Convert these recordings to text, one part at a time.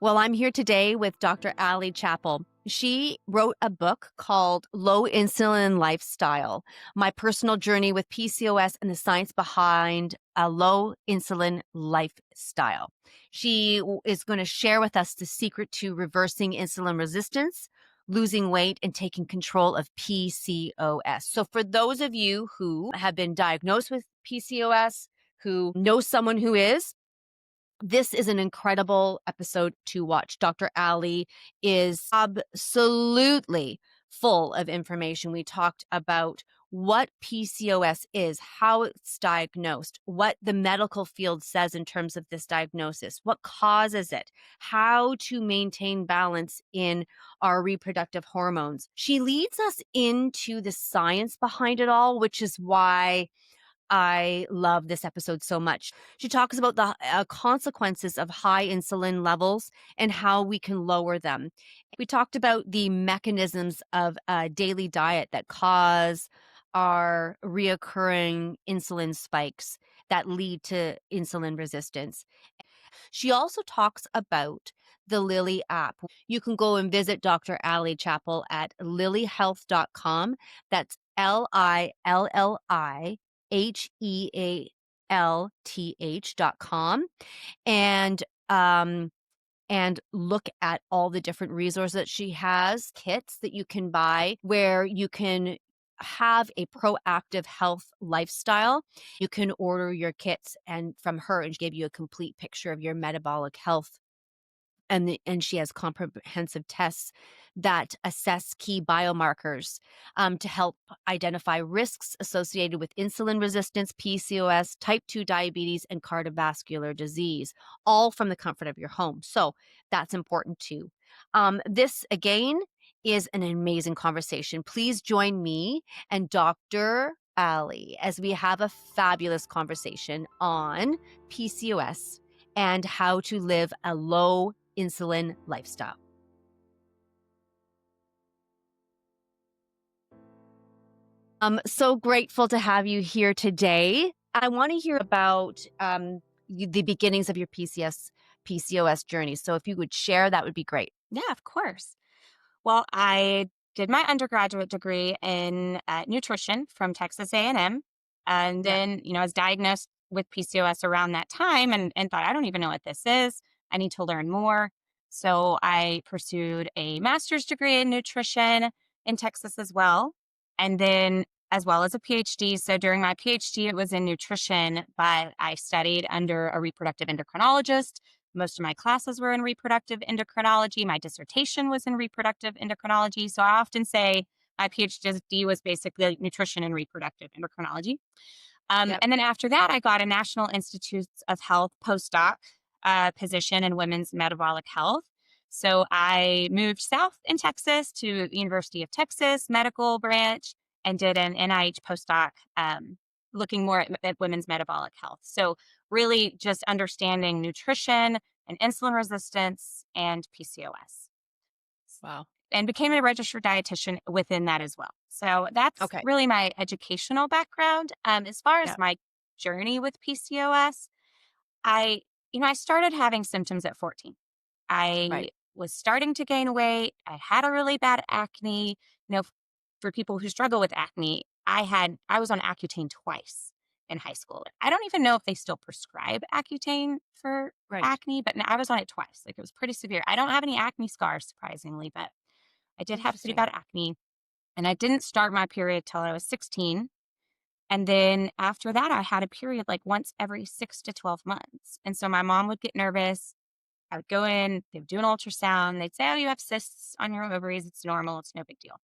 Well, I'm here today with Dr. Ali Chappell. She wrote a book called Low-Insulin Lifestyle, My Personal Journey with PCOS and the Science Behind a Low-Insulin Lifestyle. She is going to share with us the secret to reversing insulin resistance, losing weight, and taking control of PCOS. So for those of you who have been diagnosed with PCOS, who know someone who is, this is an incredible episode to watch. Dr. Ali is absolutely full of information. We talked about what PCOS is, how it's diagnosed, what the medical field says in terms of this diagnosis, what causes it, how to maintain balance in our reproductive hormones. She leads us into the science behind it all, which is why I love this episode so much. She talks about the consequences of high insulin levels and how we can lower them. We talked about the mechanisms of a daily diet that cause our reoccurring insulin spikes that lead to insulin resistance. She also talks about the Lily app. You can go and visit Dr. Ali Chappell at lilyhealth.com. That's LILLIHEALTH.com. And look at all the different resources that she has, kits that you can buy where you can have a proactive health lifestyle. You can order your kits and from her and give you a complete picture of your metabolic health. And she has comprehensive tests that assess key biomarkers to help identify risks associated with insulin resistance, PCOS, type 2 diabetes, and cardiovascular disease, all from the comfort of your home. So that's important too. This, again, is an amazing conversation. Please join me and Dr. Ali as we have a fabulous conversation on PCOS and how to live a low insulin lifestyle. I'm so grateful to have you here today. I want to hear about the beginnings of your PCOS journey. So if you would share, that would be great. Yeah, of course. Well, I did my undergraduate degree in nutrition from Texas A&M. And Yeah. then, I was diagnosed with PCOS around that time and thought, I don't even know what this is. I need to learn more. So I pursued a master's degree in nutrition in Texas as well. And then as well as a PhD. So during my PhD, it was in nutrition, but I studied under a reproductive endocrinologist. Most of my classes were in reproductive endocrinology. My dissertation was in reproductive endocrinology. So I often say my PhD was basically nutrition and reproductive endocrinology. Yep. And then after that, I got a National Institutes of Health postdoc position in women's metabolic health. So I moved south in Texas to the University of Texas Medical Branch and did an NIH postdoc looking more at women's metabolic health. So really just understanding nutrition and insulin resistance and PCOS. Wow. And became a registered dietitian within that as well. So that's Okay. really my educational background. As far as Yeah. my journey with PCOS, I started having symptoms at 14. I Right. was starting to gain weight. I had a really bad acne. For people who struggle with acne, I was on Accutane twice in high school. I don't even know if they still prescribe Accutane for Right. acne, but I was on it twice. Like it was pretty severe. I don't have any acne scars, surprisingly, but I did have pretty Interesting. bad acne. And I didn't start my period till I was 16. And then after that, I had a period like once every 6 to 12 months. And so my mom would get nervous. I would go in, they would do an ultrasound. They'd say, oh, you have cysts on your ovaries. It's normal. It's no big deal.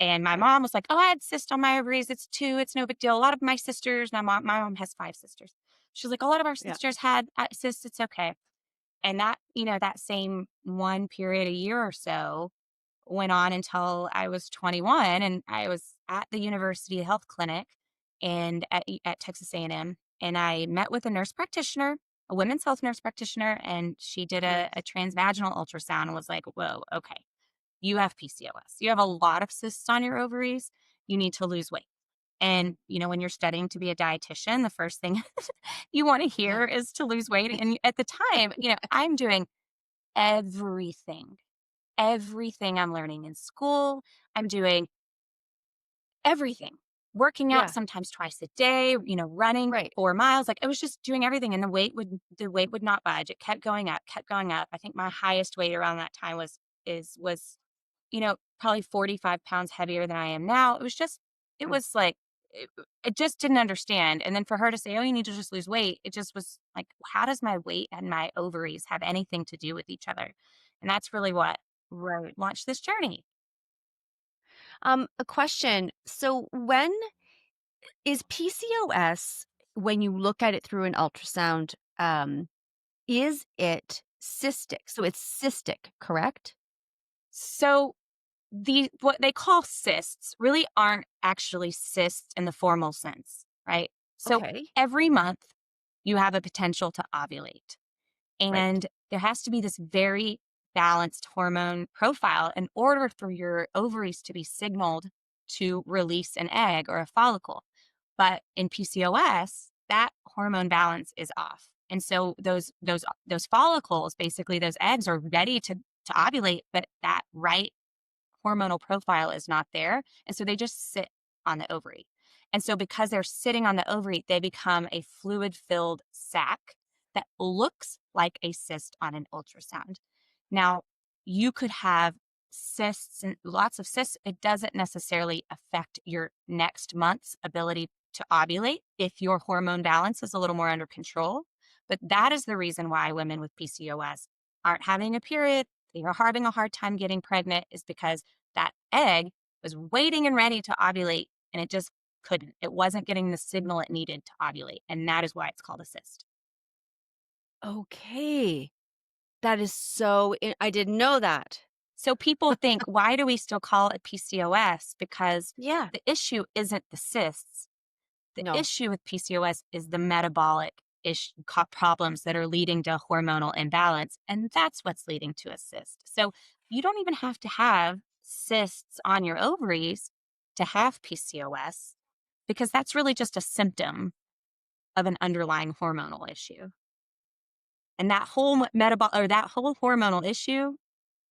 And my Yeah. mom was like, oh, I had cysts on my ovaries. It's 2. It's no big deal. A lot of my sisters, my mom has 5 sisters. She's like, a lot of our Yeah. sisters had cysts. It's okay. And that same one period, a year or so, went on until I was 21, and I was at the University Health Clinic and at Texas A&M, and I met with a nurse practitioner, a women's health nurse practitioner, and she did Yes. a transvaginal ultrasound and was like, whoa, okay, you have PCOS. You have a lot of cysts on your ovaries. You need to lose weight. And, when you're studying to be a dietitian, the first thing you want to Yeah. hear is to lose weight. And at the time, I'm doing everything. Everything I'm learning in school, I'm doing everything. Working out Yeah. sometimes twice a day, running Right. 4 miles. Like, I was just doing everything and the weight would not budge. It kept going up, kept going up. I think my highest weight around that time was probably 45 pounds heavier than I am now. It Mm. was like, it, I just didn't understand. And then for her to say, oh, you need to just lose weight, it just was like, how does my weight and my ovaries have anything to do with each other? And that's really what Right. launched this journey. A question. So when is PCOS, when you look at it through an ultrasound, is it cystic? So it's cystic, correct? So what they call cysts really aren't actually cysts in the formal sense, right? So Okay. every month you have a potential to ovulate. Right. And there has to be this very balanced hormone profile in order for your ovaries to be signaled to release an egg or a follicle. But in PCOS, that hormone balance is off. And so those follicles, basically those eggs are ready to ovulate, but that right hormonal profile is not there. And so they just sit on the ovary. And so because they're sitting on the ovary, they become a fluid filled sac that looks like a cyst on an ultrasound. Now, you could have cysts and lots of cysts. It doesn't necessarily affect your next month's ability to ovulate if your hormone balance is a little more under control. But that is the reason why women with PCOS aren't having a period. They are having a hard time getting pregnant, is because that egg was waiting and ready to ovulate and it just couldn't. It wasn't getting the signal it needed to ovulate. And that is why it's called a cyst. Okay. That is so I didn't know that. So people think, why do we still call it PCOS? Because Yeah. the issue isn't the cysts. The No. issue with PCOS is the metabolic problems that are leading to hormonal imbalance. And that's what's leading to a cyst. So you don't even have to have cysts on your ovaries to have PCOS, because that's really just a symptom of an underlying hormonal issue. And that whole that whole hormonal issue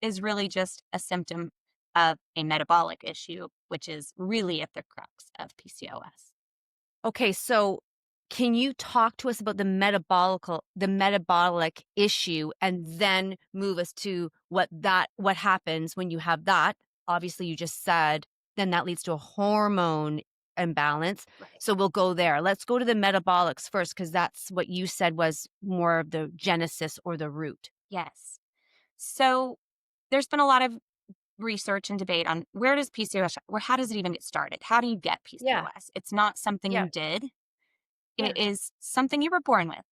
is really just a symptom of a metabolic issue, which is really at the crux of PCOS. Okay, so can you talk to us about the metabolic issue and then move us to what happens when you have that? Obviously, you just said then that leads to a hormone imbalance. Right. So we'll go there. Let's go to the metabolics first because that's what you said was more of the genesis or the root. Yes. So there's been a lot of research and debate on where does PCOS, where how does it even get started? How do you get Yeah. PCOS? It's not something Yeah. you did. Yeah. It is something you were born with.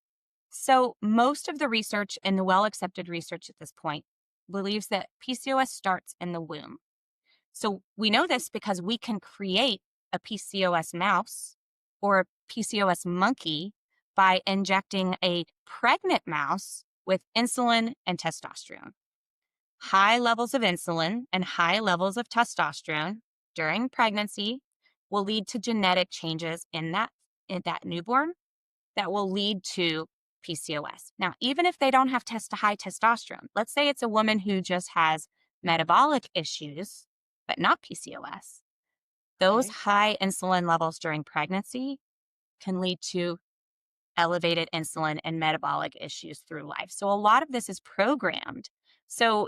So most of the research and the well-accepted research at this point believes that PCOS starts in the womb. So we know this because we can create a PCOS mouse or a PCOS monkey by injecting a pregnant mouse with insulin and testosterone. High levels of insulin and high levels of testosterone during pregnancy will lead to genetic changes in that newborn that will lead to PCOS. Now, even if they don't have high testosterone, let's say it's a woman who just has metabolic issues, but not PCOS, those Okay. high insulin levels during pregnancy can lead to elevated insulin and metabolic issues through life. So a lot of this is programmed. So,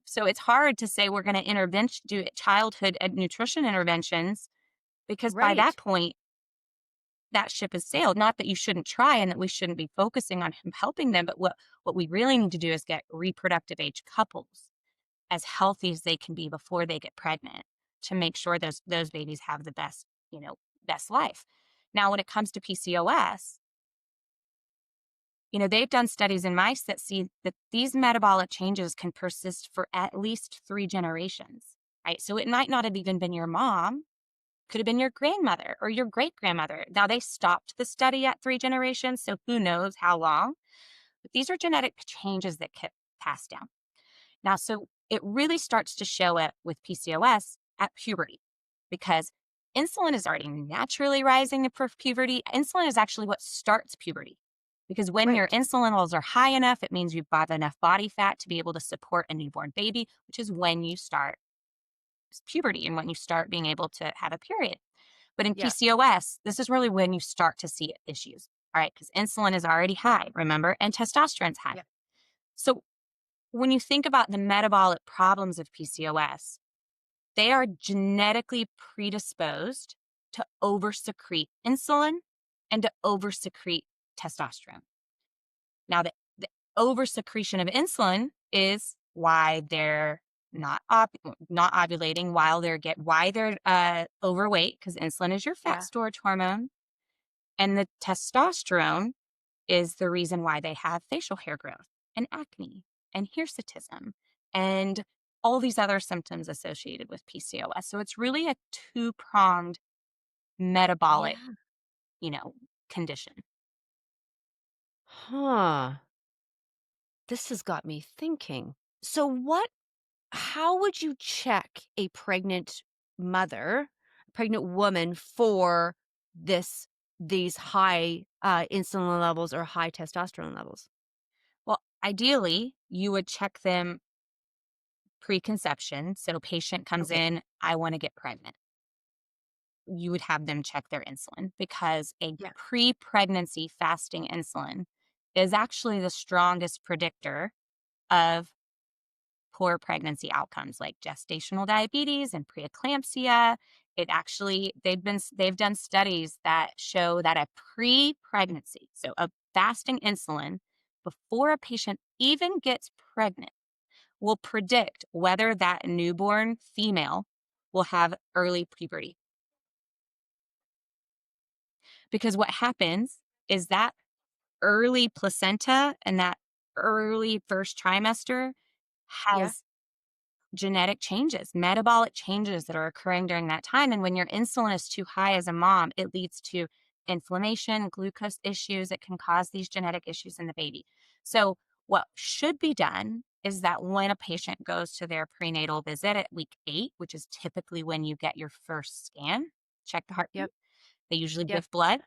so it's hard to say we're going to do childhood nutrition interventions, because by that Right. point, that ship has sailed. Not that you shouldn't try and that we shouldn't be focusing on helping them, but what we really need to do is get reproductive age couples as healthy as they can be before they get pregnant, to make sure those babies have the best life. Now, when it comes to PCOS, they've done studies in mice that see that these metabolic changes can persist for at least 3 generations, right? So it might not have even been your mom, could have been your grandmother or your great grandmother. Now, they stopped the study at 3 generations, so who knows how long, but these are genetic changes that get passed down. Now, so it really starts to show it with PCOS at puberty, because insulin is already naturally rising for puberty. Insulin is actually what starts puberty, Because when your Right. insulin levels are high enough, it means you've got enough body fat to be able to support a newborn baby, which is when you start puberty and when you start being able to have a period. But in Yeah. PCOS, this is really when you start to see issues. All right, because insulin is already high, remember, and testosterone's high. Yeah. So when you think about the metabolic problems of PCOS, they are genetically predisposed to oversecrete insulin and to oversecrete testosterone. Now, the oversecretion of insulin is why they're not ovulating, why they're overweight, because insulin is your fat Yeah. storage hormone, and the testosterone is the reason why they have facial hair growth and acne and hirsutism and all these other symptoms associated with PCOS. So it's really a two-pronged metabolic, Yeah. you know, condition. Huh. This has got me thinking. So how would you check a pregnant woman for these high insulin levels or high testosterone levels? Well, ideally, you would check them preconception. So patient comes Okay. in, I want to get pregnant. You would have them check their insulin because a Yeah. pre-pregnancy fasting insulin is actually the strongest predictor of poor pregnancy outcomes like gestational diabetes and preeclampsia. It actually they've done studies that show that a pre-pregnancy, so a fasting insulin before a patient even gets pregnant will predict whether that newborn female will have early puberty. Because what happens is that early placenta and that early first trimester Yeah. has genetic changes, metabolic changes that are occurring during that time. And when your insulin is too high as a mom, it leads to inflammation, glucose issues. It can cause these genetic issues in the baby. So, what should be done is that when a patient goes to their prenatal visit at week 8, which is typically when you get your first scan, check the heartbeat, Yep. they usually Yep. give blood,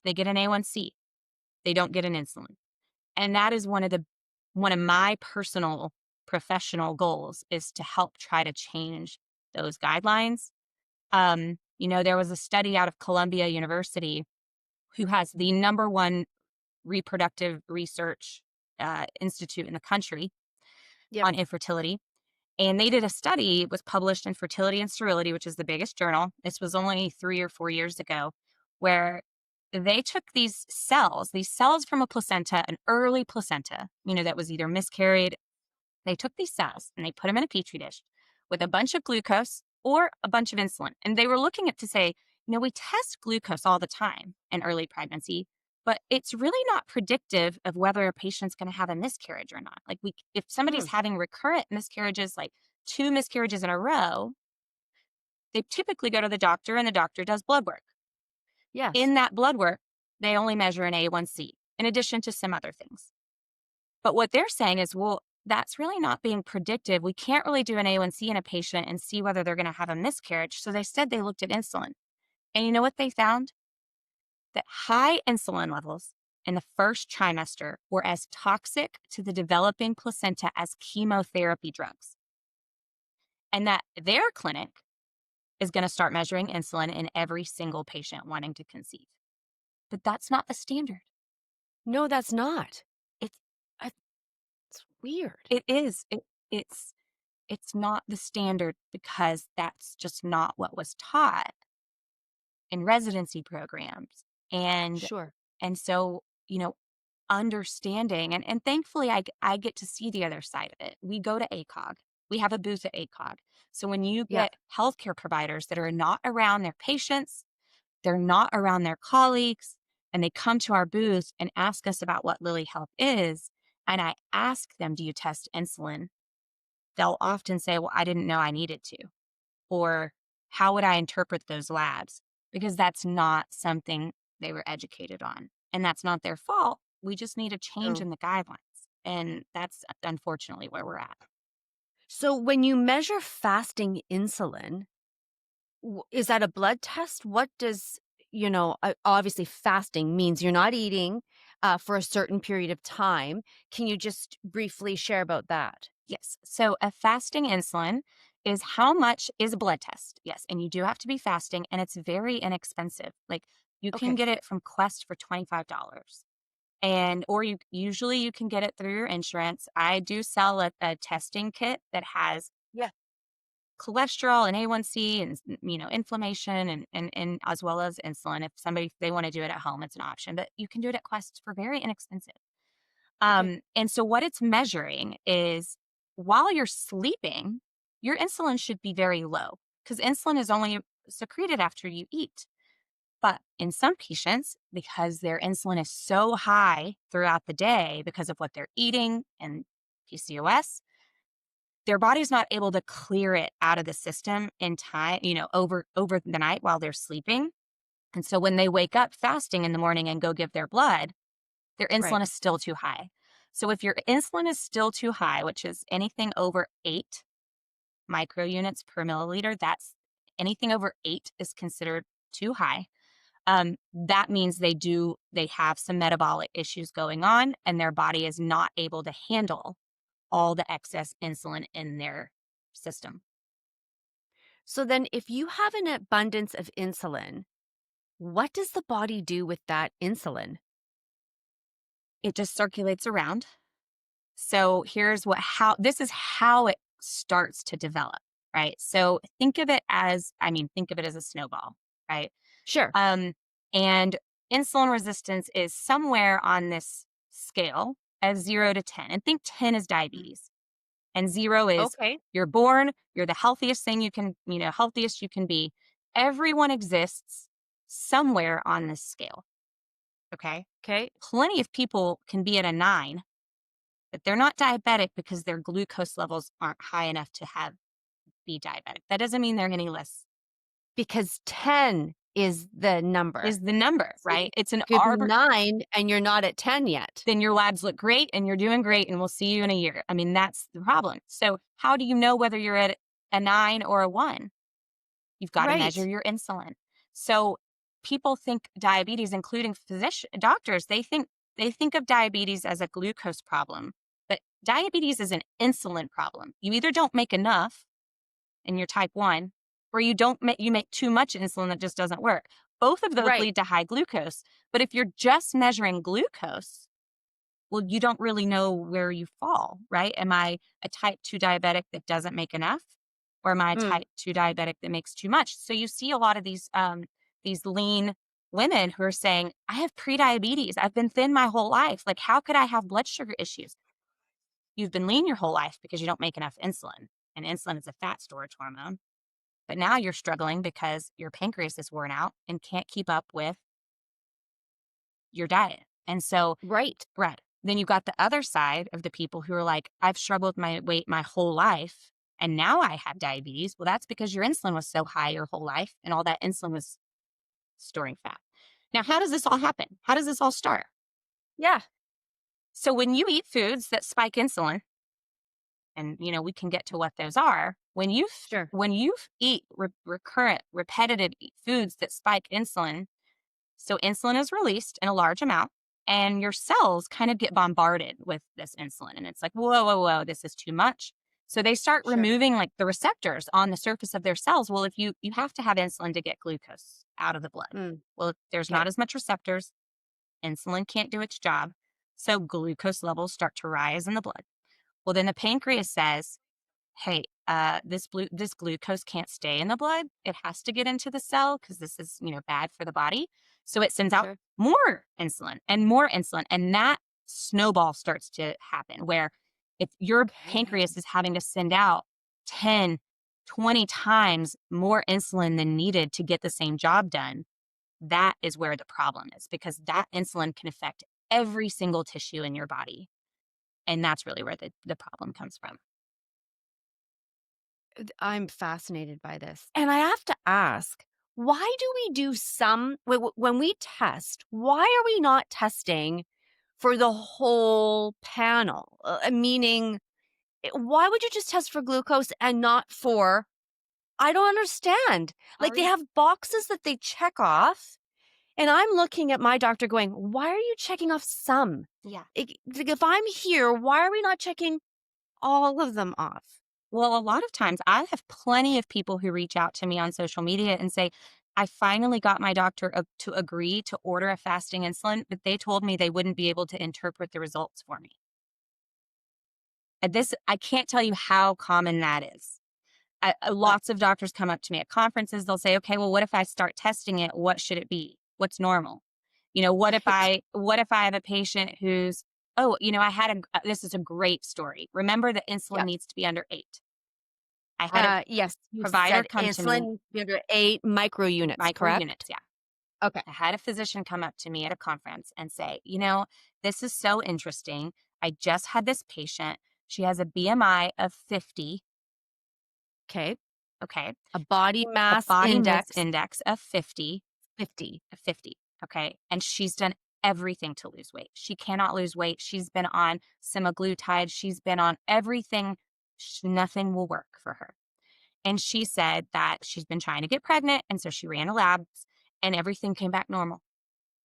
they get an A1C, they don't get an insulin. And that is one of my personal professional goals is to help try to change those guidelines. There was a study out of Columbia University who has the number one reproductive research institute in the country Yep. on infertility. And they did a study, it was published in Fertility and Sterility, which is the biggest journal. This was only 3 or 4 years ago, where they took these cells from a placenta, an early placenta, that was either miscarried. They took these cells and they put them in a petri dish with a bunch of glucose or a bunch of insulin. And they were looking at to say, we test glucose all the time in early pregnancy, but it's really not predictive of whether a patient's going to have a miscarriage or not. Like if somebody's Hmm. having recurrent miscarriages, like 2 miscarriages in a row, they typically go to the doctor and the doctor does blood work. Yes. In that blood work, they only measure an A1C in addition to some other things. But what they're saying is, well, that's really not being predictive. We can't really do an A1C in a patient and see whether they're going to have a miscarriage. So they looked at insulin. And you know what they found? That high insulin levels in the first trimester were as toxic to the developing placenta as chemotherapy drugs. And that their clinic is going to start measuring insulin in every single patient wanting to conceive. But that's not the standard. No, that's not. It's I- It's weird. it is. It's it's not the standard because that's just not what was taught in residency programs. And Sure. and so, understanding and thankfully I get to see the other side of it. We go to ACOG. We have a booth at ACOG. So when you Yeah. get healthcare providers that are not around their patients, they're not around their colleagues, and they come to our booth and ask us about what Lily Health is, and I ask them, do you test insulin? They'll often say, well, I didn't know I needed to. Or how would I interpret those labs? Because that's not something they were educated on. And that's not their fault. We just need a change No. in the guidelines. And that's unfortunately where we're at. So when you measure fasting insulin, is that a blood test? What does, obviously fasting means you're not eating. for a certain period of time. Can you just briefly share about that? Yes. So a fasting insulin is how much is a blood test. Yes. And you do have to be fasting and it's very inexpensive. Like you can Okay. get it from Quest for $25. And or you can get it through your insurance. I do sell a testing kit that has Yeah. cholesterol and A1C and inflammation and as well as insulin. If somebody they want to do it at home, it's an option. But you can do it at Quest for very inexpensive. Okay. And so what it's measuring is while you're sleeping, your insulin should be very low because insulin is only secreted after you eat. But in some patients, because their insulin is so high throughout the day because of what they're eating and PCOS, their body's not able to clear it out of the system in time, over the night while they're sleeping. And so when they wake up fasting in the morning and go give their blood, their insulin Right. is still too high. So if your insulin is still too high, which is anything over 8 microunits per milliliter, that's anything over 8 is considered too high. That means they have some metabolic issues going on and their body is not able to handle all the excess insulin in their system. So then, if you have an abundance of insulin, what does the body do with that insulin? It just circulates around. So here's how this is how it starts to develop, right? So think of it as a snowball, right? Sure. Um, and insulin resistance is somewhere on this scale as 0 to 10. And think 10 is Mm. diabetes. And 0 is Okay. you're born, you're the healthiest thing healthiest you can be. Everyone exists somewhere on this scale. Okay. Okay. Plenty of people can be at a 9, but they're not diabetic because their glucose levels aren't high enough to be diabetic. That doesn't mean they're any less Because 10 is the number. is the number, So you right? It's an could be 9 and you're not at 10 yet. then your labs look great and you're doing great and we'll see you in a year. I mean, that's the problem. So how do you know whether you're at a 9 or a 1? You've got to measure Right. your insulin. So people think diabetes, including doctors, they think of diabetes as a glucose problem, but diabetes is an insulin problem. You either don't make enough and you're type 1 or you make too much insulin that just doesn't work. Both of those Right. lead to high glucose. But if you're just measuring glucose, well, you don't really know where you fall, right? Am I a type 2 diabetic that doesn't make enough? Or am I a Mm. type 2 diabetic that makes too much? So you see a lot of these lean women who are saying, I have prediabetes. I've been thin my whole life. Like, how could I have blood sugar issues? You've been lean your whole life because you don't make enough insulin. And insulin is a fat storage hormone. But now you're struggling because your pancreas is worn out and can't keep up with your diet. And so Right. right. Then you got the other side of the people who are like, I've struggled with my weight my whole life and now I have diabetes. Well, that's because your insulin was so high your whole life and all that insulin was storing fat. Now, how does this all happen? How does this all start? Yeah. So when you eat foods that spike insulin, and we can get to what those are, Sure. when you eat recurrent, repetitive foods that spike insulin, so insulin is released in a large amount and your cells kind of get bombarded with this insulin. And it's like, whoa, whoa, whoa, this is too much. So they start Sure. removing like the receptors on the surface of their cells. Well, if you have to have insulin to get glucose out of the blood. Mm. Well, if there's Okay. not as much receptors, insulin can't do its job. So glucose levels start to rise in the blood. Well, then the pancreas says, hey, this glucose can't stay in the blood. It has to get into the cell because this is, bad for the body. So it sends out Sure. more insulin. And that snowball starts to happen where if your Okay. pancreas is having to send out 10, 20 times more insulin than needed to get the same job done, that is where the problem is because that insulin can affect every single tissue in your body. And that's really where the problem comes from. I'm fascinated by this. And I have to ask, why do we do when we test, why are we not testing for the whole panel? Meaning, why would you just test for glucose and not for, I don't understand. Like they Calorie. have boxes that they check off And I'm looking at my doctor going, why are you checking off some? Yeah. Like, if I'm here, why are we not checking all of them off? Well, a lot of times I have plenty of people who reach out to me on social media and say, I finally got my doctor to agree to order a fasting insulin, but they told me they wouldn't be able to interpret the results for me. And this, I can't tell you how common that is. Uh, Lots of doctors come up to me at conferences. They'll say, okay, well, what if I start testing it? What should it be? What's normal? What if I have a patient who's, oh, this is a great story. Remember that insulin yeah. needs to be under 8. I had a Yes, you provider said come to me, insulin under 8 micro units, micro units, correct? yeah. Okay. I had a physician come up to me at a conference and say, this is so interesting. I just had this patient. She has a BMI of 50. Okay. Okay. A body A mass body mass index index of 50. 50. Of 50. Okay. And she's done everything to lose weight. She cannot lose weight. She's been on semaglutide. She's been on everything. Nothing will work for her. And she said that she's been trying to get pregnant. And so she ran a labs and everything came back normal.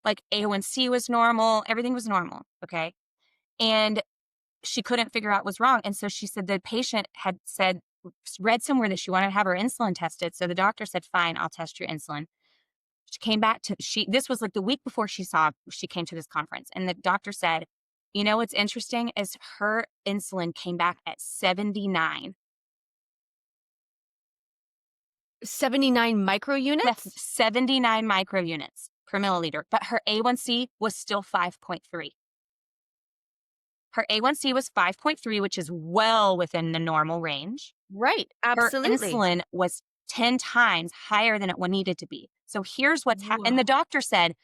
Like A1C was normal. Everything was normal. Okay. And she couldn't figure out what was wrong. And so she said the patient had read somewhere that she wanted to have her insulin tested. So the doctor said, fine, I'll test your insulin. She came back this was like the week before she came to this conference. And the doctor said, what's interesting is her insulin came back at 79. 79 micro Yes, units? 79 microunits per milliliter, but her A1C was still 5.3. Her A1C was 5.3, which is well within the normal range. Right, Her absolutely. insulin was 10 times higher than it needed to be. So here's what's happened. And the Whoa. doctor said,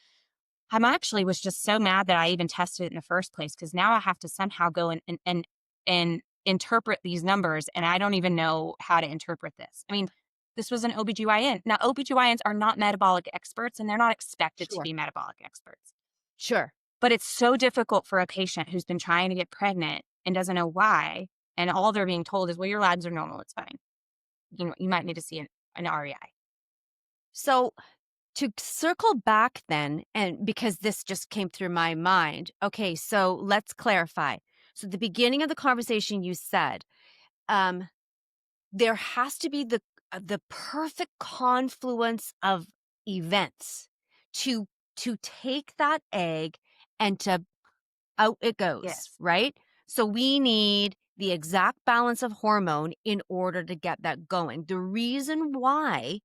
I'm actually was just so mad that I even tested it in the first place because now I have to somehow go and interpret these numbers, and I don't even know how to interpret this. I mean, this was an OBGYN. Now, OBGYNs are not metabolic experts, and they're not expected to Sure, be metabolic experts. sure. But it's so difficult for a patient who's been trying to get pregnant and doesn't know why, and all they're being told is, well, your labs are normal, it's fine. You might need to see an REI. So, to circle back then, and because this just came through my mind, okay, so let's clarify. So, at the beginning of the conversation, you said, um, there has to be the perfect confluence of events to take that egg and to out it goes, Yes, right? So we need the exact balance of hormone in order to get that going. The reason why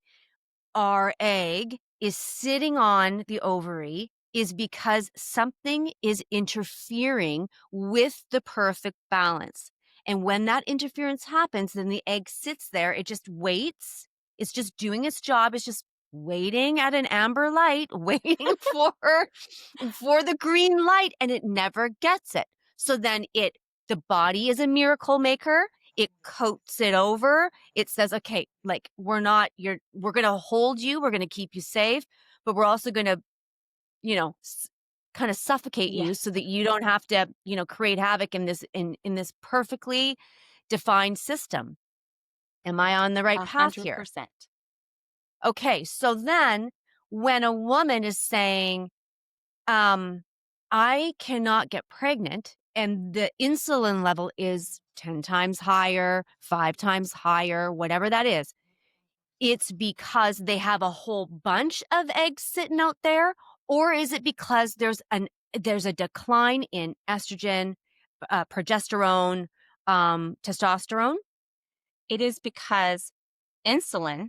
our egg is sitting on the ovary is because something is interfering with the perfect balance. And when that interference happens, then the egg sits there, it just waits. It's just doing its job. It's just waiting at an amber light, waiting for the green light, and it never gets it. So then the body is a miracle maker. It coats it over. It says, okay, like we're going to hold you. We're going to keep you safe, but we're also going to, you know, kind of suffocate you so yes, that you don't have to, create havoc in this perfectly defined system. Am I on the right path here? 100%. Okay. So then when a woman is saying, I cannot get pregnant and the insulin level is 10 times higher, 5 times higher, whatever that is. It's because they have a whole bunch of eggs sitting out there, or is it because there's a decline in estrogen, progesterone, testosterone? It is because insulin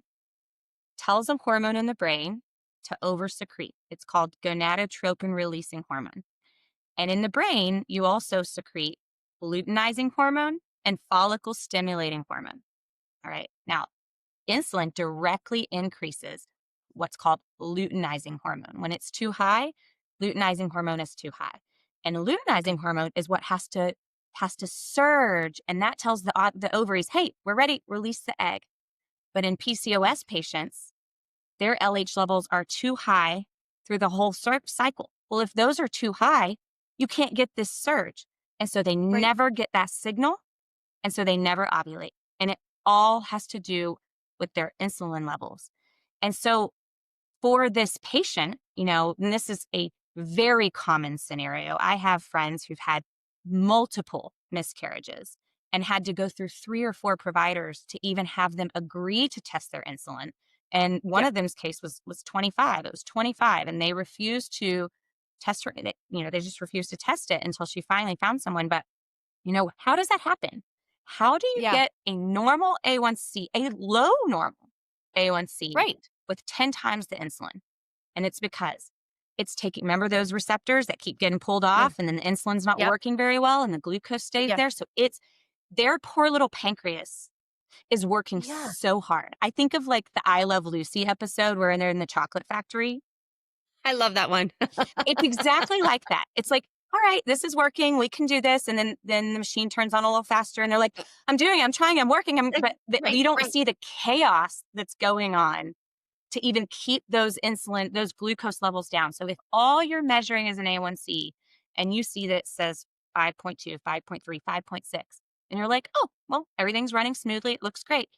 tells a hormone in the brain to oversecrete. It's called gonadotropin releasing hormone. And in the brain, you also secrete luteinizing hormone and follicle stimulating hormone. All right. Now, insulin directly increases what's called luteinizing hormone. When it's too high, luteinizing hormone is too high. And luteinizing hormone is what has to surge, and that tells the ovaries, "Hey, we're ready, release the egg." But in PCOS patients, their LH levels are too high through the whole cycle. Well, if those are too high, you can't get this surge. And so they Right. never get that signal. And so they never ovulate. And it all has to do with their insulin levels. And so for this patient, And this is a very common scenario. I have friends who've had multiple miscarriages and had to go through 3 or 4 providers to even have them agree to test their insulin. And one Yeah. of them's case was 25. It was 25, and they refused to test her. They just refused to test it until she finally found someone. But how does that happen? How do you Yeah. get a normal A1C, a low normal A1C Right. with 10 times the insulin? And it's because it's taking, remember those receptors that keep getting pulled Yeah. off and then the insulin's not Yep. working very well and the glucose stays Yeah. there. So it's their poor little pancreas is working Yeah. so hard. I think of like the I Love Lucy episode where they're in the chocolate factory. I love that one. It's exactly like that. It's like, all right, this is working. We can do this. And then the machine turns on a little faster and they're like, I'm doing it. I'm trying. I'm working. But Right. you don't Right. see the chaos that's going on to even keep those glucose levels down. So if all you're measuring is an A1C and you see that it says 5.2, 5.3, 5.6, and you're like, oh, well, everything's running smoothly. It looks great.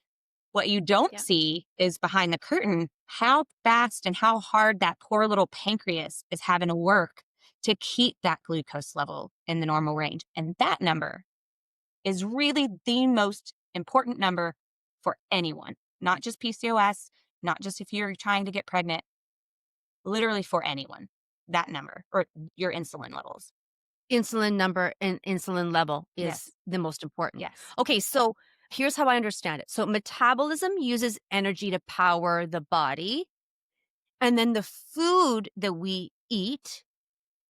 What you don't Yeah. see is behind the curtain how fast and how hard that poor little pancreas is having to work to keep that glucose level in the normal range. And that number is really the most important number for anyone, not just PCOS, not just if you're trying to get pregnant, literally for anyone, that number or your insulin levels. Insulin number and insulin level is Yes. the most important. Yes. Okay, so here's how I understand it. So metabolism uses energy to power the body, and then the food that we eat,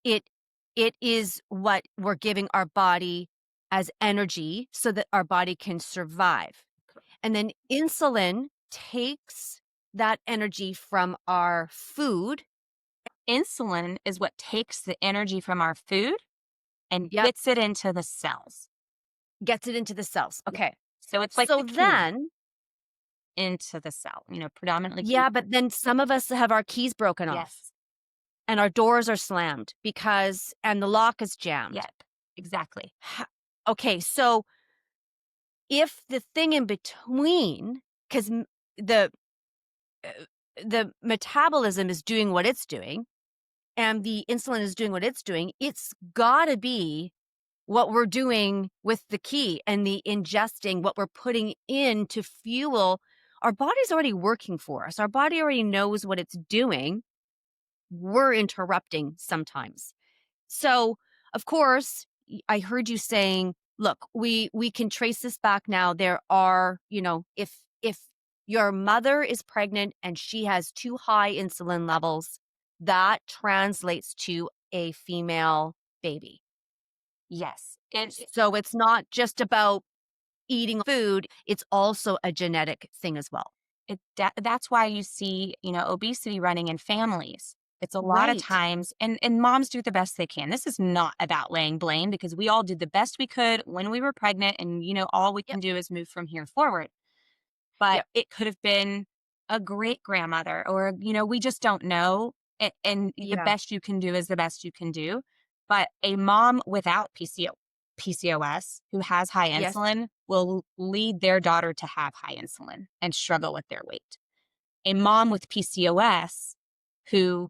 it it is what we're giving our body as energy so that our body can survive. And then insulin takes that energy from our food. Insulin is what takes the energy from our food and Yep, gets it into the cells. gets it into the cells. Yeah. Okay. So it's like So the key then into the cell, predominantly yeah, glucose. but then some of us have our keys broken off Yes. and our doors are slammed because and the lock is jammed. Yep. Exactly. Ha Okay, so if the thing in between 'cause the, the metabolism is doing what it's doing and the insulin is doing what it's gotta be what we're doing with the key and the ingesting, what we're putting in to fuel. Our body's already working for us. Our body already knows what it's doing. We're interrupting sometimes. So, of course, I heard you saying, look, we can trace this back now. There are, if your mother is pregnant and she has too high insulin levels, that translates to a female baby. Yes. So it's not just about eating food, it's also a genetic thing as well. That's why you see, obesity running in families. It's a lot of Right. times, and moms do the best they can. This is not about laying blame because we all did the best we could when we were pregnant, and all we can Yep. do is move from here forward. But Yep. it could have been a great grandmother, or we just don't know. And the Yeah. best you can do is the best you can do. But a mom without PCOS who has high Yes. insulin will lead their daughter to have high insulin and struggle with their weight. A mom with PCOS who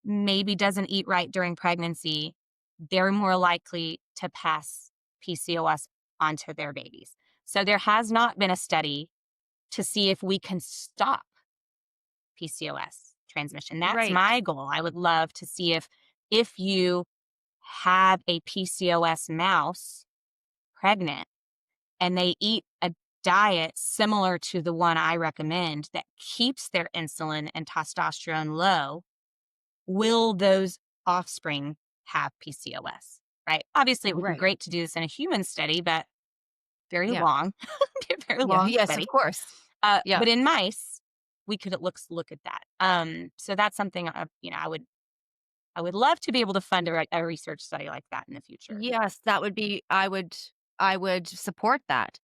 maybe doesn't eat right during pregnancy, they're more likely to pass PCOS onto their babies. So there has not been a study to see if we can stop PCOS transmission. That's Right. my goal. I would love to see if you have a PCOS mouse pregnant and they eat a diet similar to the one I recommend that keeps their insulin and testosterone low, will those offspring have PCOS? Right? Obviously, it would be Right. great to do this in a human study, but very Yeah. long, be a very Yeah. long Yes, of study. course. Yeah. But in mice, we could look at that. So that's something I would love to be able to fund a research study like that in the future. Yes, that would be I would support that.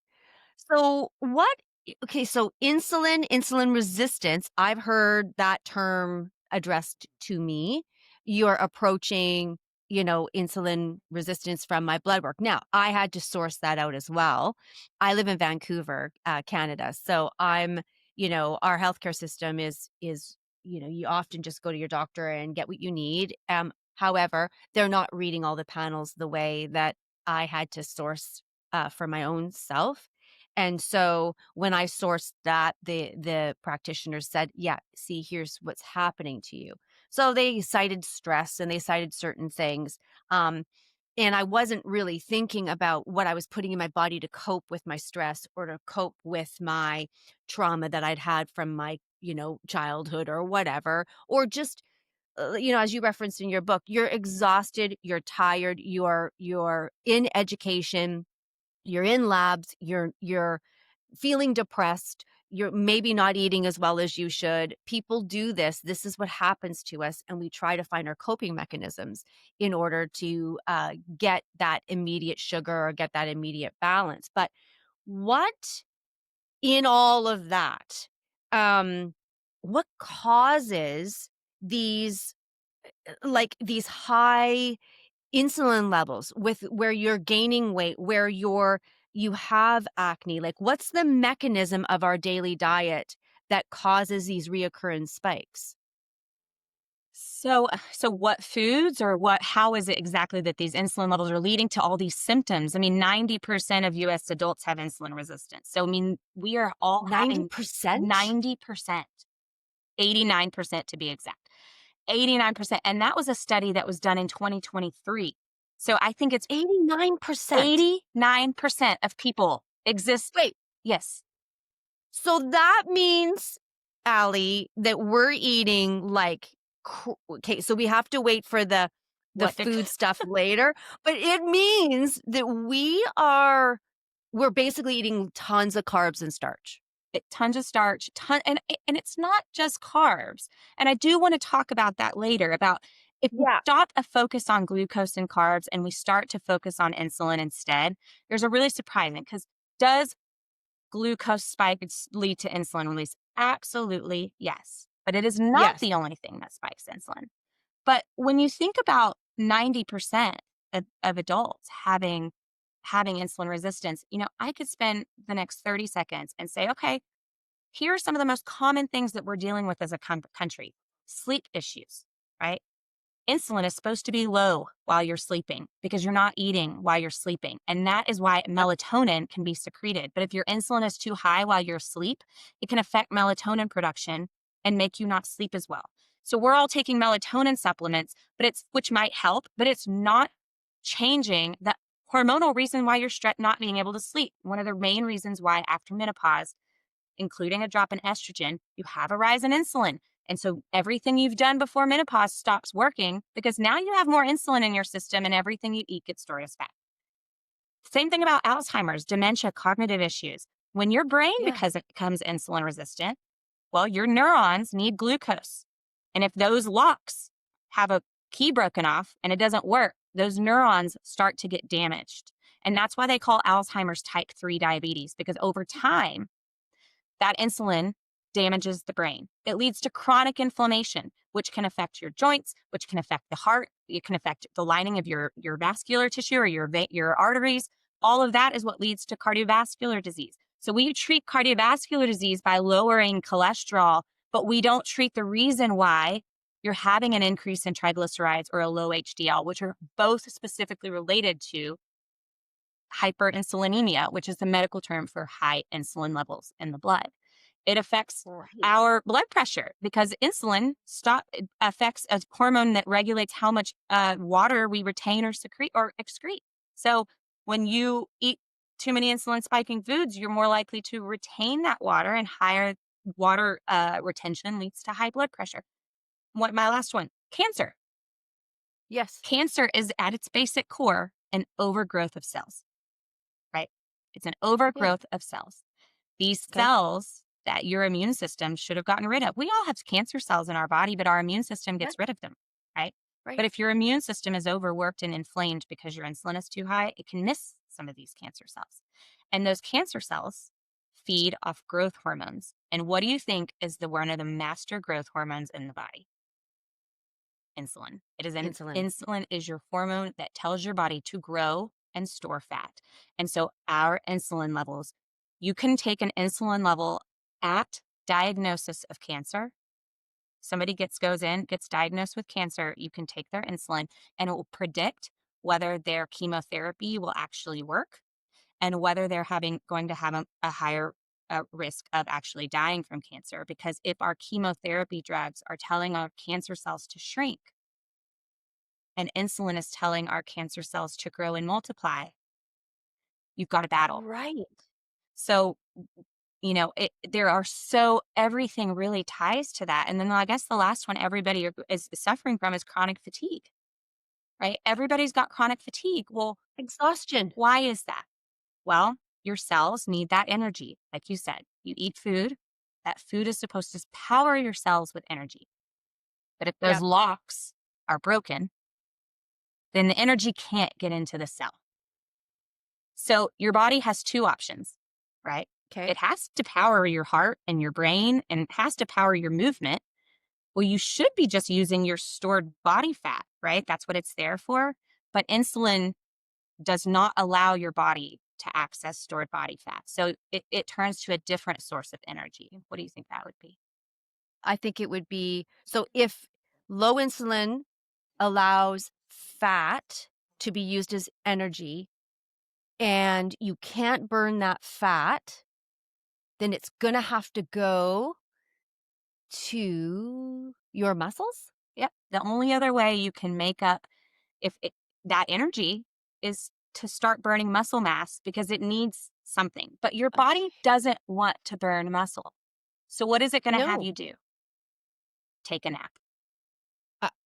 So what okay, so insulin resistance, I've heard that term addressed to me. You're approaching, insulin resistance from my blood work. Now, I had to source that out as well. I live in Vancouver, Canada. So our healthcare system is you often just go to your doctor and get what you need. However, they're not reading all the panels the way that I had to source for my own self. And so when I sourced that, the practitioner said, "Yeah, see, here's what's happening to you." So they cited stress and they cited certain things. Um, and I wasn't really thinking about what I was putting in my body to cope with my stress or to cope with my trauma that I'd had from my, childhood or whatever, or just, as you referenced in your book, you're exhausted, you're tired, you're in education, you're in labs, you're feeling depressed, you're maybe not eating as well as you should. People do this. This is what happens to us, and we try to find our coping mechanisms in order to get that immediate sugar or get that immediate balance. But what in all of that, um, what causes these these high insulin levels with where you're gaining weight, where you have acne? Like, what's the mechanism of our daily diet that causes these reoccurring spikes? So what foods or how is it exactly that these insulin levels are leading to all these symptoms? I mean, 90% of US adults have insulin resistance. So, I mean, we are all having 90%? 90%, 89% to be exact. 89%. And that was a study that was done in 2023. So I think it's 89%. 89% of people exist. Wait, Yes. so that means, Allie, that we're eating okay, so we have to wait for the What? food stuff later, but it means that we're basically eating tons of carbs and starch. Tons of starch, and it's not just carbs. And I do want to talk about that later about if we Yeah. stop a focus on glucose and carbs and we start to focus on insulin instead, there's a really surprising because does glucose spikes lead to insulin release? Absolutely, yes. But it is not Yes. the only thing that spikes insulin. But when you think about 90% of adults having insulin resistance, I could spend the next 30 seconds and say, okay, here are some of the most common things that we're dealing with as a country. Sleep issues, right? Insulin is supposed to be low while you're sleeping because you're not eating while you're sleeping. And that is why Yep. melatonin can be secreted. But if your insulin is too high while you're asleep, it can affect melatonin production and make you not sleep as well. So we're all taking melatonin supplements, which might help, but it's not changing the hormonal reason why you're not being able to sleep. One of the main reasons why after menopause, including a drop in estrogen, you have a rise in insulin. And so everything you've done before menopause stops working because now you have more insulin in your system and everything you eat gets stored as fat. Same thing about Alzheimer's, dementia, cognitive issues. When your brain Yeah. becomes insulin resistant, well, your neurons need glucose. And if those locks have a key broken off and it doesn't work, those neurons start to get damaged. And that's why they call Alzheimer's type 3 diabetes, because over time, that insulin damages the brain. It leads to chronic inflammation, which can affect your joints, which can affect the heart. It can affect the lining of your vascular tissue or your arteries. All of that is what leads to cardiovascular disease. So we treat cardiovascular disease by lowering cholesterol, but we don't treat the reason why you're having an increase in triglycerides or a low HDL, which are both specifically related to hyperinsulinemia, which is the medical term for high insulin levels in the blood. It affects Right. our blood pressure because insulin affects a hormone that regulates how much water we retain or secrete or excrete. So when you eat too many insulin spiking foods, you're more likely to retain that water, and higher water retention leads to high blood pressure. My last one, cancer. Yes. Cancer is at its basic core an overgrowth of cells, right? It's an Yeah. overgrowth of cells. These Okay. cells that your immune system should have gotten rid of. We all have cancer cells in our body, but our immune system Yeah. gets rid of them, right? Right. But if your immune system is overworked and inflamed because your insulin is too high, it can miss some of these cancer cells. And those cancer cells feed off growth hormones. And what do you think is one of the master growth hormones in the body? Insulin. Insulin. Insulin is your hormone that tells your body to grow and store fat. And so our insulin levels, you can take an insulin level at diagnosis of cancer, Somebody gets diagnosed with cancer, you can take their insulin and it will predict whether their chemotherapy will actually work and whether they're going to have a higher risk of actually dying from cancer. Because if our chemotherapy drugs are telling our cancer cells to shrink and insulin is telling our cancer cells to grow and multiply, you've got a battle. Right. So, everything really ties to that. And then I guess the last one everybody is suffering from is chronic fatigue, right? Everybody's got chronic fatigue. Well, Exhaustion. why is that? Well, your cells need that energy. Like you said, you eat food. That food is supposed to power your cells with energy. But if those Yep. locks are broken, then the energy can't get into the cell. So your body has two options, right? Okay. It has to power your heart and your brain and it has to power your movement. Well, you should be just using your stored body fat, right? That's what it's there for. But insulin does not allow your body to access stored body fat. So it turns to a different source of energy. What do you think that would be? I think it would be so if low insulin allows fat to be used as energy and you can't burn that fat, then it's going to have to go to your muscles? Yep. The only other way you can make up if it, that energy is to start burning muscle mass because it needs something. But your body doesn't want to burn muscle. So what is it going to have No. you do? Take a nap.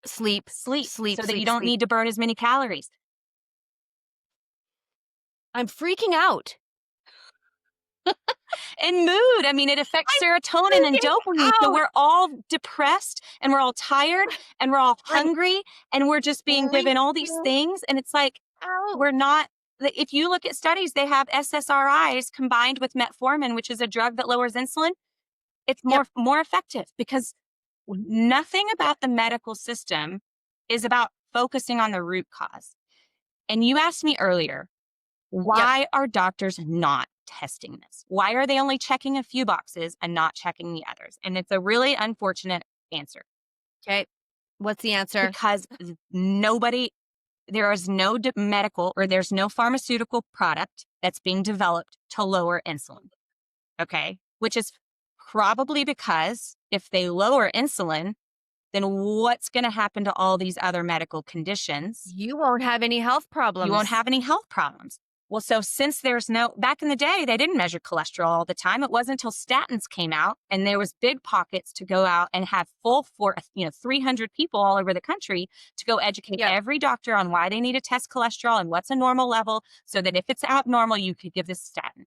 Sleep, Sleep sleep, so that you sleep, don't sleep. need to burn as many calories. I'm freaking out. And mood. I mean, it affects I'm serotonin and freaking dopamine. So out. we're all depressed and we're all tired and we're all I'm hungry and we're just being given all these freaking things. And it's like, out. we're not, if you look at studies, they have SSRIs combined with metformin, which is a drug that lowers insulin. It's Yep. more effective because nothing about the medical system is about focusing on the root cause. And you asked me earlier, Yep. why are doctors not testing this? Why are they only checking a few boxes and not checking the others? And it's a really unfortunate answer Okay. What's the answer? because there is no medical or there's no pharmaceutical product that's being developed to lower insulin. Okay. Which is probably because if they lower insulin, then what's going to happen to all these other medical conditions? You won't have any health problems. You won't have any health problems. Well, so since back in the day, they didn't measure cholesterol all the time. It wasn't until statins came out and there was big pockets to go out and have 300 people all over the country to go educate Yep. every doctor on why they need to test cholesterol and what's a normal level so that if it's abnormal, you could give this statin.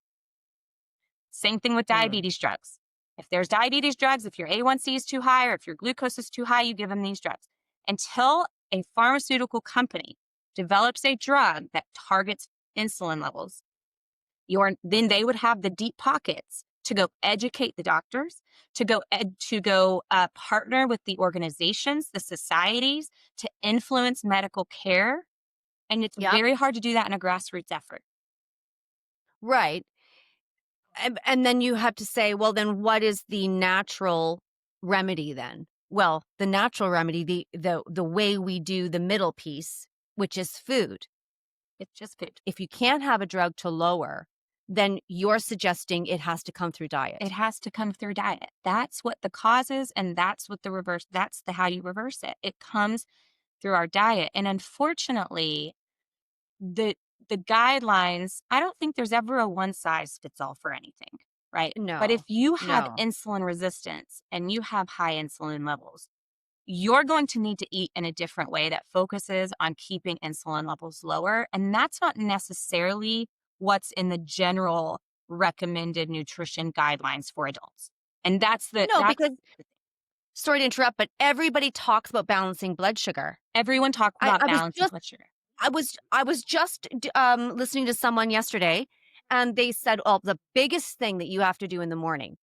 Same thing with diabetes drugs. If there's diabetes drugs, if your A1C is too high or if your glucose is too high, you give them these drugs. Until a pharmaceutical company develops a drug that targets insulin levels, then they would have the deep pockets to go educate the doctors, to go partner with the organizations, the societies, to influence medical care. And it's Yep. very hard to do that in a grassroots effort. Right. And then you have to say, well, then what is the natural remedy then? Well, the natural remedy, the way we do the middle piece, which is food. It's just food. If you can't have a drug to lower, then you're suggesting it has to come through diet. It has to come through diet. That's what the cause is, and that's what that's how you reverse it. It comes through our diet. And unfortunately, the guidelines, I don't think there's ever a one size fits all for anything, right? But if No, you have no. insulin resistance and you have high insulin levels, you're going to need to eat in a different way that focuses on keeping insulin levels lower. And that's not necessarily what's in the general recommended nutrition guidelines for adults. And No, because sorry to interrupt, but everybody talks about balancing blood sugar. everyone talks about balancing blood sugar. I was just listening to someone yesterday, and they said, "Oh, the biggest thing that you have to do in the morning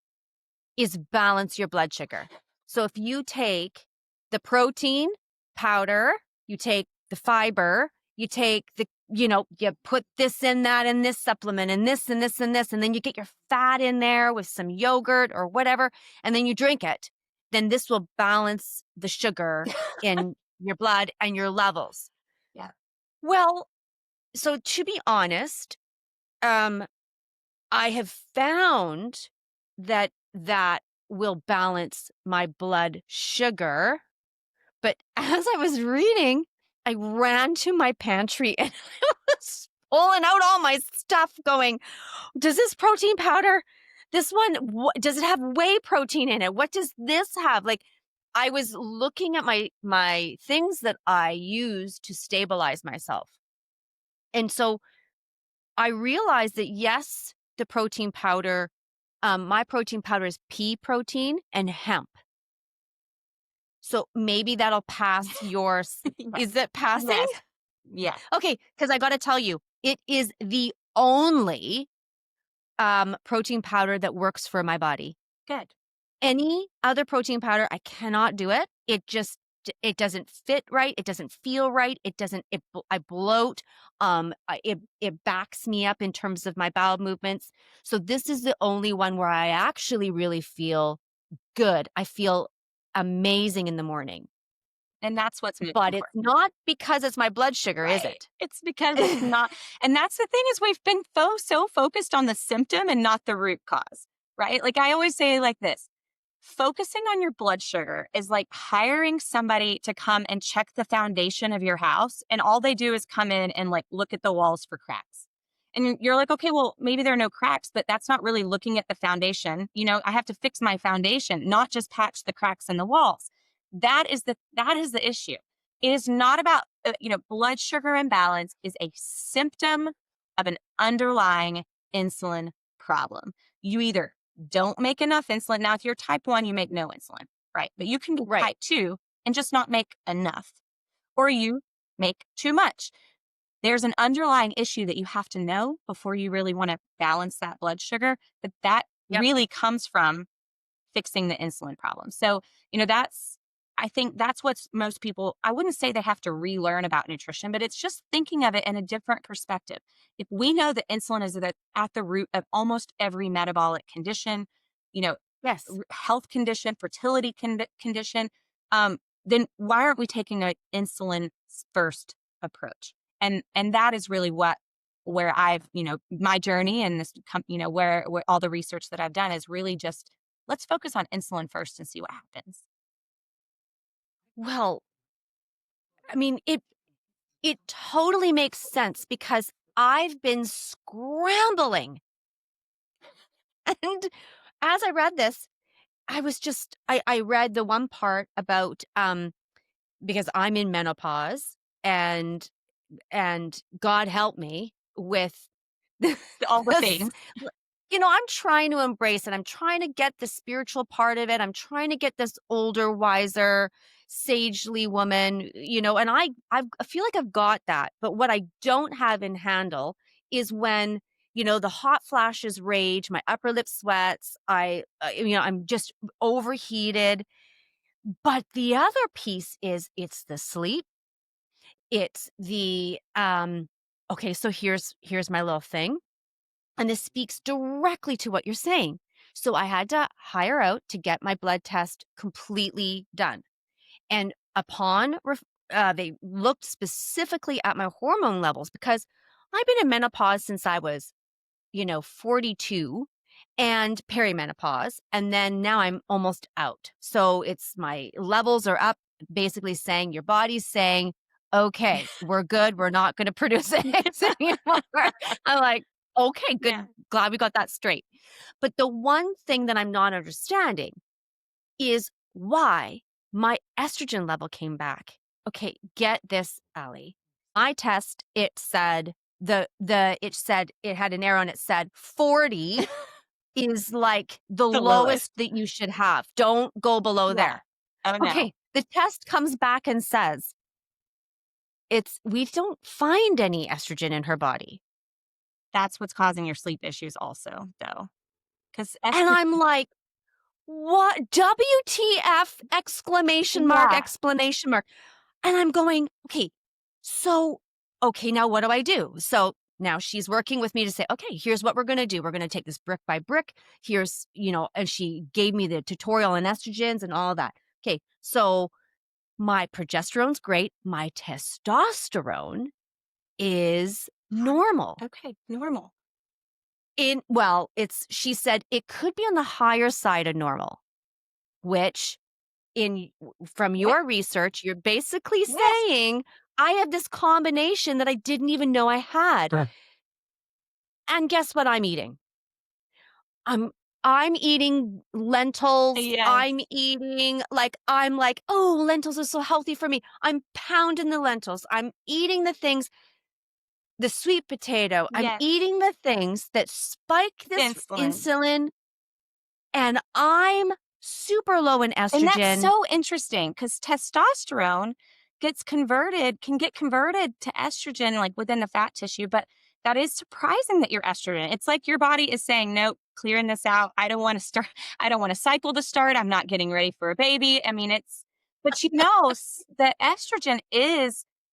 is balance your blood sugar." So if you take the protein powder, you take the fiber, you take you put this in that and this supplement and this and this and this, and then you get your fat in there with some yogurt or whatever, and then you drink it. then this will balance the sugar in your blood and your levels. Yeah. Well, so to be honest, um, I have found that that will balance my blood sugar. But as I was reading, I ran to my pantry and I was pulling out all my stuff going, does this protein powder, this one, does it have whey protein in it? What does this have? Like, I was looking at my things that I use to stabilize myself. And so I realized that yes, the protein powder, my protein powder is pea protein and hemp. So maybe that'll pass yours. Yes. Is it passing? Yes. Yeah. Okay, because I got to tell you, it is the only protein powder that works for my body. Good. Any other protein powder, I cannot do it. It doesn't fit right. It doesn't feel right. I bloat. It backs me up in terms of my bowel movements. So this is the only one where I actually really feel good. I feel amazing in the morning. And that's what's most But it's important. not because it's my blood sugar, is Right. it? It's because it's not. And that's the thing is we've been so focused on the symptom and not the root cause, right? Like I always say like this, focusing on your blood sugar is like hiring somebody to come and check the foundation of your house. And all they do is come in and like look at the walls for cracks. And you're like, okay, well, maybe there are no cracks, but that's not really looking at the foundation. You know, I have to fix my foundation, not just patch the cracks in the walls. That is the issue. It is not about, blood sugar imbalance is a symptom of an underlying insulin problem. You either don't make enough insulin. Now, if you're type 1, you make no insulin, right? But you can be Right. type 2 and just not make enough, or you make too much. There's an underlying issue that you have to know before you really want to balance that blood sugar, but that Yep. really comes from fixing the insulin problem. So, I think that's what's most people, I wouldn't say they have to relearn about nutrition, but it's just thinking of it in a different perspective. If we know that insulin is at the root of almost every metabolic condition, Yes. health condition, fertility condition, then why aren't we taking an insulin first approach? And that is really where I've, my journey and this, where all the research that I've done is really just, let's focus on insulin first and see what happens. Well, I mean, it totally makes sense because I've been scrambling. And as I read this, I read the one part about because I'm in menopause and God help me with All the this. things. I'm trying to embrace it. I'm trying to get the spiritual part of it. I'm trying to get this older, wiser, sagely woman, and I feel like I've got that. But what I don't have in handle is when, the hot flashes rage, my upper lip sweats, I'm just overheated. But the other piece is it's the sleep. It's the okay, so here's my little thing. And this speaks directly to what you're saying. So I had to hire out to get my blood test completely done. And they looked specifically at my hormone levels because I've been in menopause since I was, 42 and perimenopause. And then now I'm almost out. So it's my levels are up, basically saying your body's saying, okay, we're good. We're not going to produce eggs anymore. I'm like, okay, good. Yeah. Glad we got that straight. But the one thing that I'm not understanding is why my estrogen level came back. Okay, get this, Allie. My test, it said it had an arrow and it said 40 is like the The lowest that you should have. Don't go below Yeah. there. Oh, no. Okay, the test comes back and says we don't find any estrogen in her body. That's what's causing your sleep issues also, though. Because And I'm like, what? WTF! Exclamation mark, Yeah. explanation mark. And I'm going, okay, now what do I do? So Now she's working with me to say, okay, here's what we're going to do. We're going to take this brick by brick. Here's, and she gave me the tutorial on estrogens and all that. Okay. So my progesterone's great. My testosterone is normal. Okay, normal. She said it could be on the higher side of normal, which from Yeah. your research, you're basically Yes. saying I have this combination that I didn't even know I had. Right. And guess what I'm eating? I'm eating lentils. Yes. I'm like, "Oh, lentils are so healthy for me." I'm pounding the lentils. I'm eating the sweet potato. I'm Yes. eating the things that spike this Insulin. insulin, and I'm super low in And that's estrogen. so interesting because testosterone can get converted to estrogen like within the fat tissue. But that is surprising that you're estrogen. It's like your body is saying, nope, clearing this out. I don't want to start. I don't want a cycle to start. I'm not getting ready for a baby. I mean, but that estrogen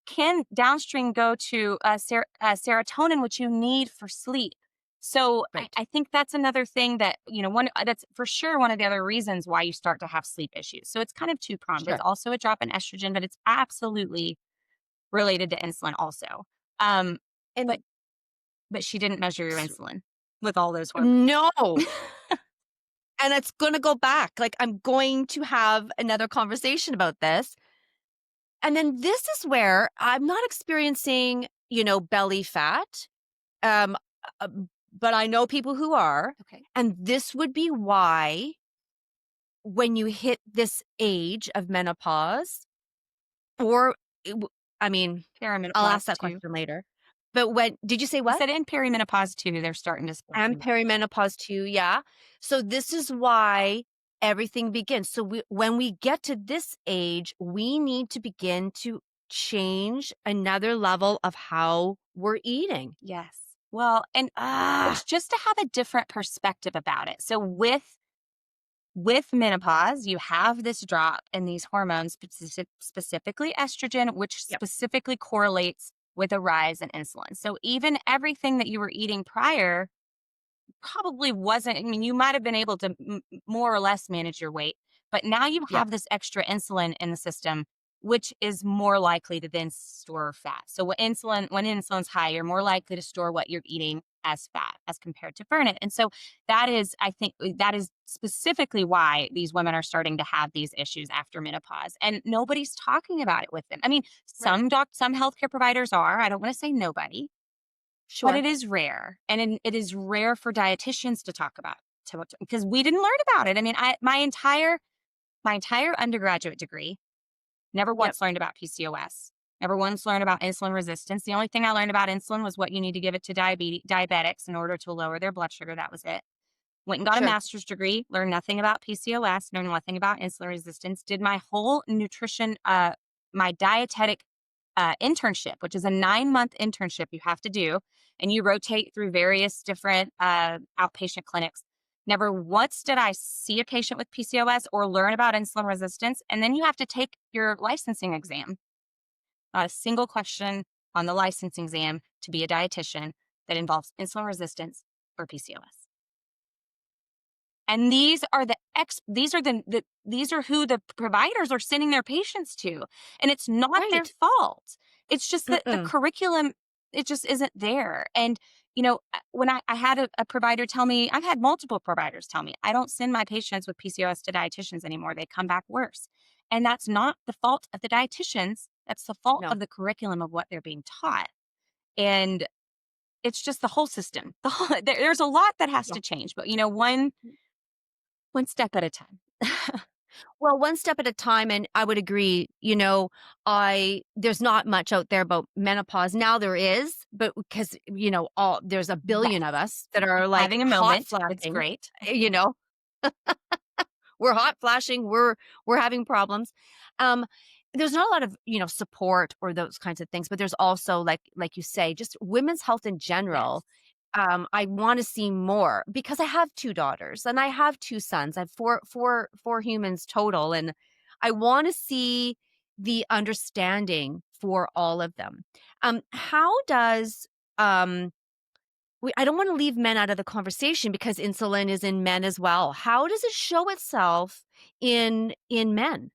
can downstream go to serotonin, which you need for sleep. So Right. I think that's another thing that, that's for sure one of the other reasons why you start to have sleep issues. So it's kind of two pronged. It's Sure. also a drop in estrogen, but it's absolutely related to insulin also. Um, but And but she didn't measure your s insulin with all those hormones. no. And it's gonna go back. Like, I'm going to have another conversation about this. And then this is where I'm not experiencing, belly fat. Um, uh, but I know people who are. Okay. And this would be why when you hit this age of menopause, or, it w- I mean, I'll ask Perimenopause that too. question later. But did you say I what? said in perimenopause too, they're starting to split And them. perimenopause too, yeah. So this is why everything begins. So when we get to this age, we need to begin to change another level of how we're eating. Yes. Well, and Ah, it's just to have a different perspective about it. So with menopause, you have this drop in these hormones, specifically estrogen, which yep, specifically correlates with a rise in insulin. So even everything that you were eating prior probably wasn't, I mean, you might have been able to more or less manage your weight, but now you yep, have this extra insulin in the system, which is more likely to then store fat. So when insulin's high, you're more likely to store what you're eating as fat as compared to burn it. And so I think that is specifically why these women are starting to have these issues after menopause. And nobody's talking about it with them. I mean, right, some healthcare providers are, I don't want to say nobody, but sure, it is rare, and it is rare for dietitians to talk about because we didn't learn about it. I mean, my entire undergraduate degree never yep, once learned about PCOS. Never once learned about insulin resistance. The only thing I learned about insulin was what you need to give it to diabetics in order to lower their blood sugar. That was it. Went and got a sure, master's degree, learned nothing about PCOS, learned nothing about insulin resistance, did my whole nutrition, my dietetic internship, which is a 9-month internship you have to do. And you rotate through various different outpatient clinics. Never once did I see a patient with PCOS or learn about insulin resistance. And then you have to take your licensing exam. Not a single question on the licensing exam to be a dietitian that involves insulin resistance or PCOS. And these are who the providers are sending their patients to. And it's not their right. fault. It's just that the Mm-mm. curriculum, it just isn't there. And, when I had a provider tell me, I've had multiple providers tell me, I don't send my patients with PCOS to dietitians anymore. They come back worse. And that's not the fault of the dietitians. That's the fault No, of the curriculum of what they're being taught. And it's just the whole system. There's a lot that has yeah. to change, but one step at a time. Well, one step at a time, and I would agree, I there's not much out there about menopause. Now there is, but because, all there's a billion Yes. of us that are like Having a hot moment, it's flashing, great. you know, we're hot flashing, we're having problems. Um, there's not a lot of, support or those kinds of things, but there's also like you say, just women's health in Yes. general. I want to see more because I have 2 daughters and I have 2 sons. I have four humans total, and I want to see the understanding for all of them. How does um, I don't want to leave men out of the conversation because insulin is in men as well. How does it show itself in men?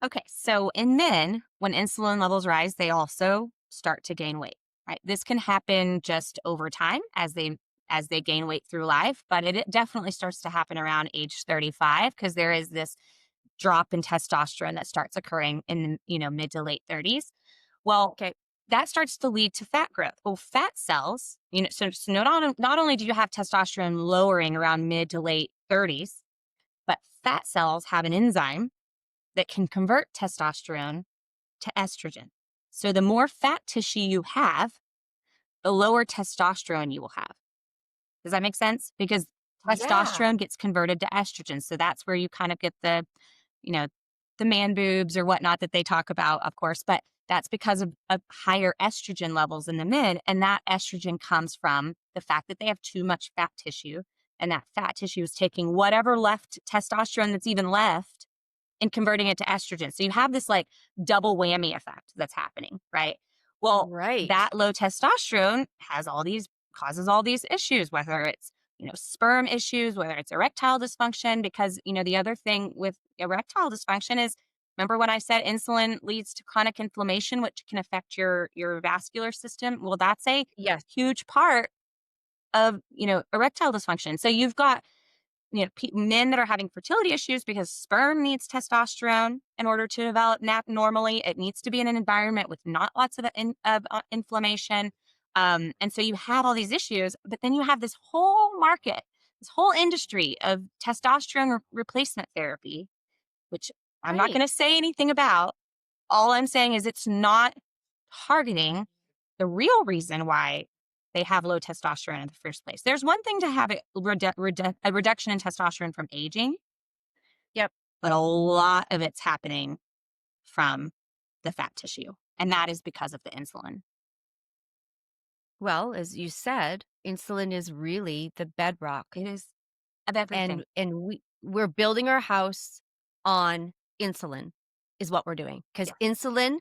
Okay, so in men, when insulin levels rise, they also start to gain weight. Right? This can happen just over time as they gain weight through life, but it definitely starts to happen around age 35 because there is this drop in testosterone that starts occurring in, mid to late 30s. Well, Okay. that starts to lead to fat growth. Well, fat cells, so not only do you have testosterone lowering around mid to late 30s, but fat cells have an enzyme that can convert testosterone to estrogen. So the more fat tissue you have, the lower testosterone you will have. Does that make sense? Because Yeah. testosterone gets converted to estrogen. So that's where you kind of get you know, the man boobs or whatnot that they talk about, of course, but that's because of higher estrogen levels in the men. And that estrogen comes from the fact that they have too much fat tissue. And that fat tissue is taking whatever left testosterone that's even left and converting it to estrogen. So you have this like double whammy effect that's happening, right? Well, Right. that low testosterone causes all these issues, whether it's, sperm issues, whether it's erectile dysfunction, because, the other thing with erectile dysfunction is, remember when I said insulin leads to chronic inflammation, which can affect your vascular system? Well, that's a Yes. huge part of, erectile dysfunction. So you've got men that are having fertility issues because sperm needs testosterone in order to develop normally. It needs to be in an environment with not lots of inflammation. And so you have all these issues, but then you have this whole market, this whole industry of testosterone replacement therapy, which I'm not Right. going to say anything about. All I'm saying is it's not targeting the real reason why they have low testosterone in the first place. There's one thing to have a reduction in testosterone from aging, Yep. but a lot of it's happening from the fat tissue. And that is because of the insulin. Well, as you said, insulin is really the bedrock, It is of everything. and we're building our house on insulin is what we're doing because Yeah. insulin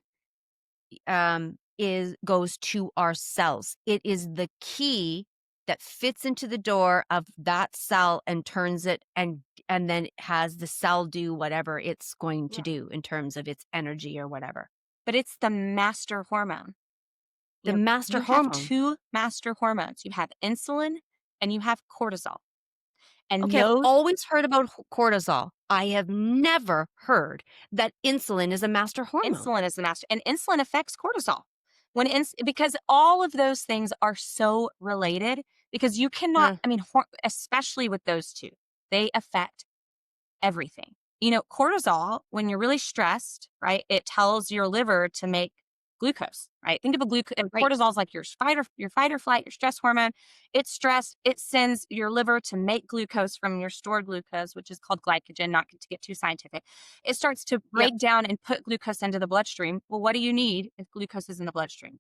is goes to our cells. It is the key that fits into the door of that cell and turns it and then has the cell do whatever it's going to Yeah. do in terms of its energy or whatever. But it's the master hormone. The master You have hormone. two master hormones. You have insulin and you have cortisol. And Okay, I've those always heard about cortisol. I have never heard that insulin is a master hormone. insulin is the master, and insulin affects cortisol. Because all of those things are so related, because you cannot, Huh. I mean, especially with those two, they affect everything. Cortisol, when you're really stressed, right, it tells your liver to make glucose, right? Think of a glucose, and Right. cortisol is like your fight or flight, your stress hormone. It's stressed. It sends your liver to make glucose from your stored glucose, which is called glycogen, not to get too scientific. It starts to Yep. break down and put glucose into the bloodstream. Well, what do you need if glucose is in the bloodstream?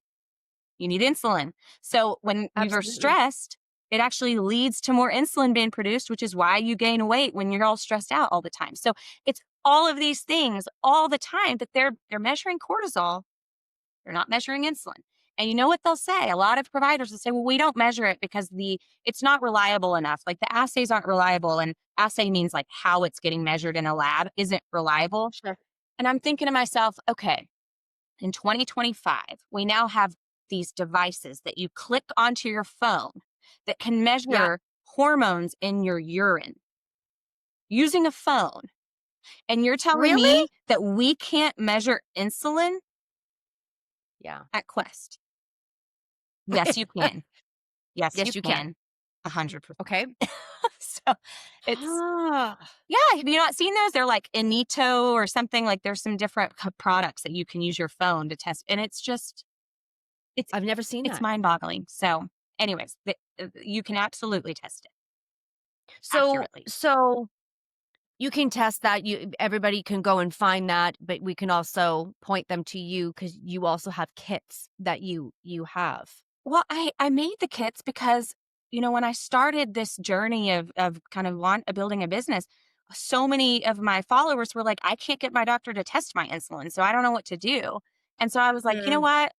You need insulin. So when you're Absolutely. stressed, it actually leads to more insulin being produced, which is why you gain weight when you're all stressed out all the time. So it's all of these things all the time, but they're measuring cortisol. They're not measuring insulin. And you know what they'll say? A lot of providers will say, well, we don't measure it because it's not reliable enough. Like the assays aren't reliable. And assay means like how it's getting measured in a lab isn't reliable. Sure. And I'm thinking to myself, okay, in 2025, we now have these devices that you click onto your phone that can Yeah. measure hormones in your urine using a phone. And you're telling Really? me that we can't measure insulin Yeah. at Quest? Yes, you can. Yes, you Yes, you can. can. 100%. Okay. So it's, Ah, yeah, have you not seen those? They're like Inito or something. Like there's some different products that you can use your phone to test. And it's, I've never seen it's that. mind boggling. So, anyways, you can absolutely test it So accurately. so you can test that. Everybody can go and find that, but we can also point them to you because you also have kits that you have. Well, I made the kits because, when I started this journey of kind of building a business, so many of my followers were like, I can't get my doctor to test my insulin, so I don't know what to do. And so I was like, you know Mm. what?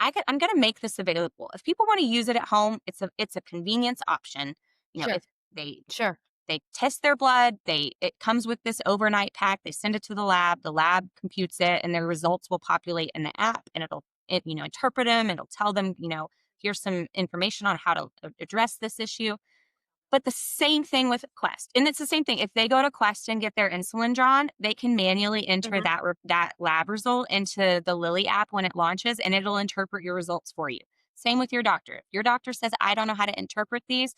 I'm going to make this available. If people want to use it at home, it's a convenience option. Sure. If they Sure. they test their blood, it comes with this overnight pack. They send it to the lab computes it, and their results will populate in the app, and interpret them. It'll tell them, here's some information on how to address this issue. But the same thing with Quest. And it's the same thing. If they go to Quest and get their insulin drawn, they can manually enter Mhm. that lab result into the Lilly app when it launches, and it'll interpret your results for you. Same with your doctor. If your doctor says, I don't know how to interpret these,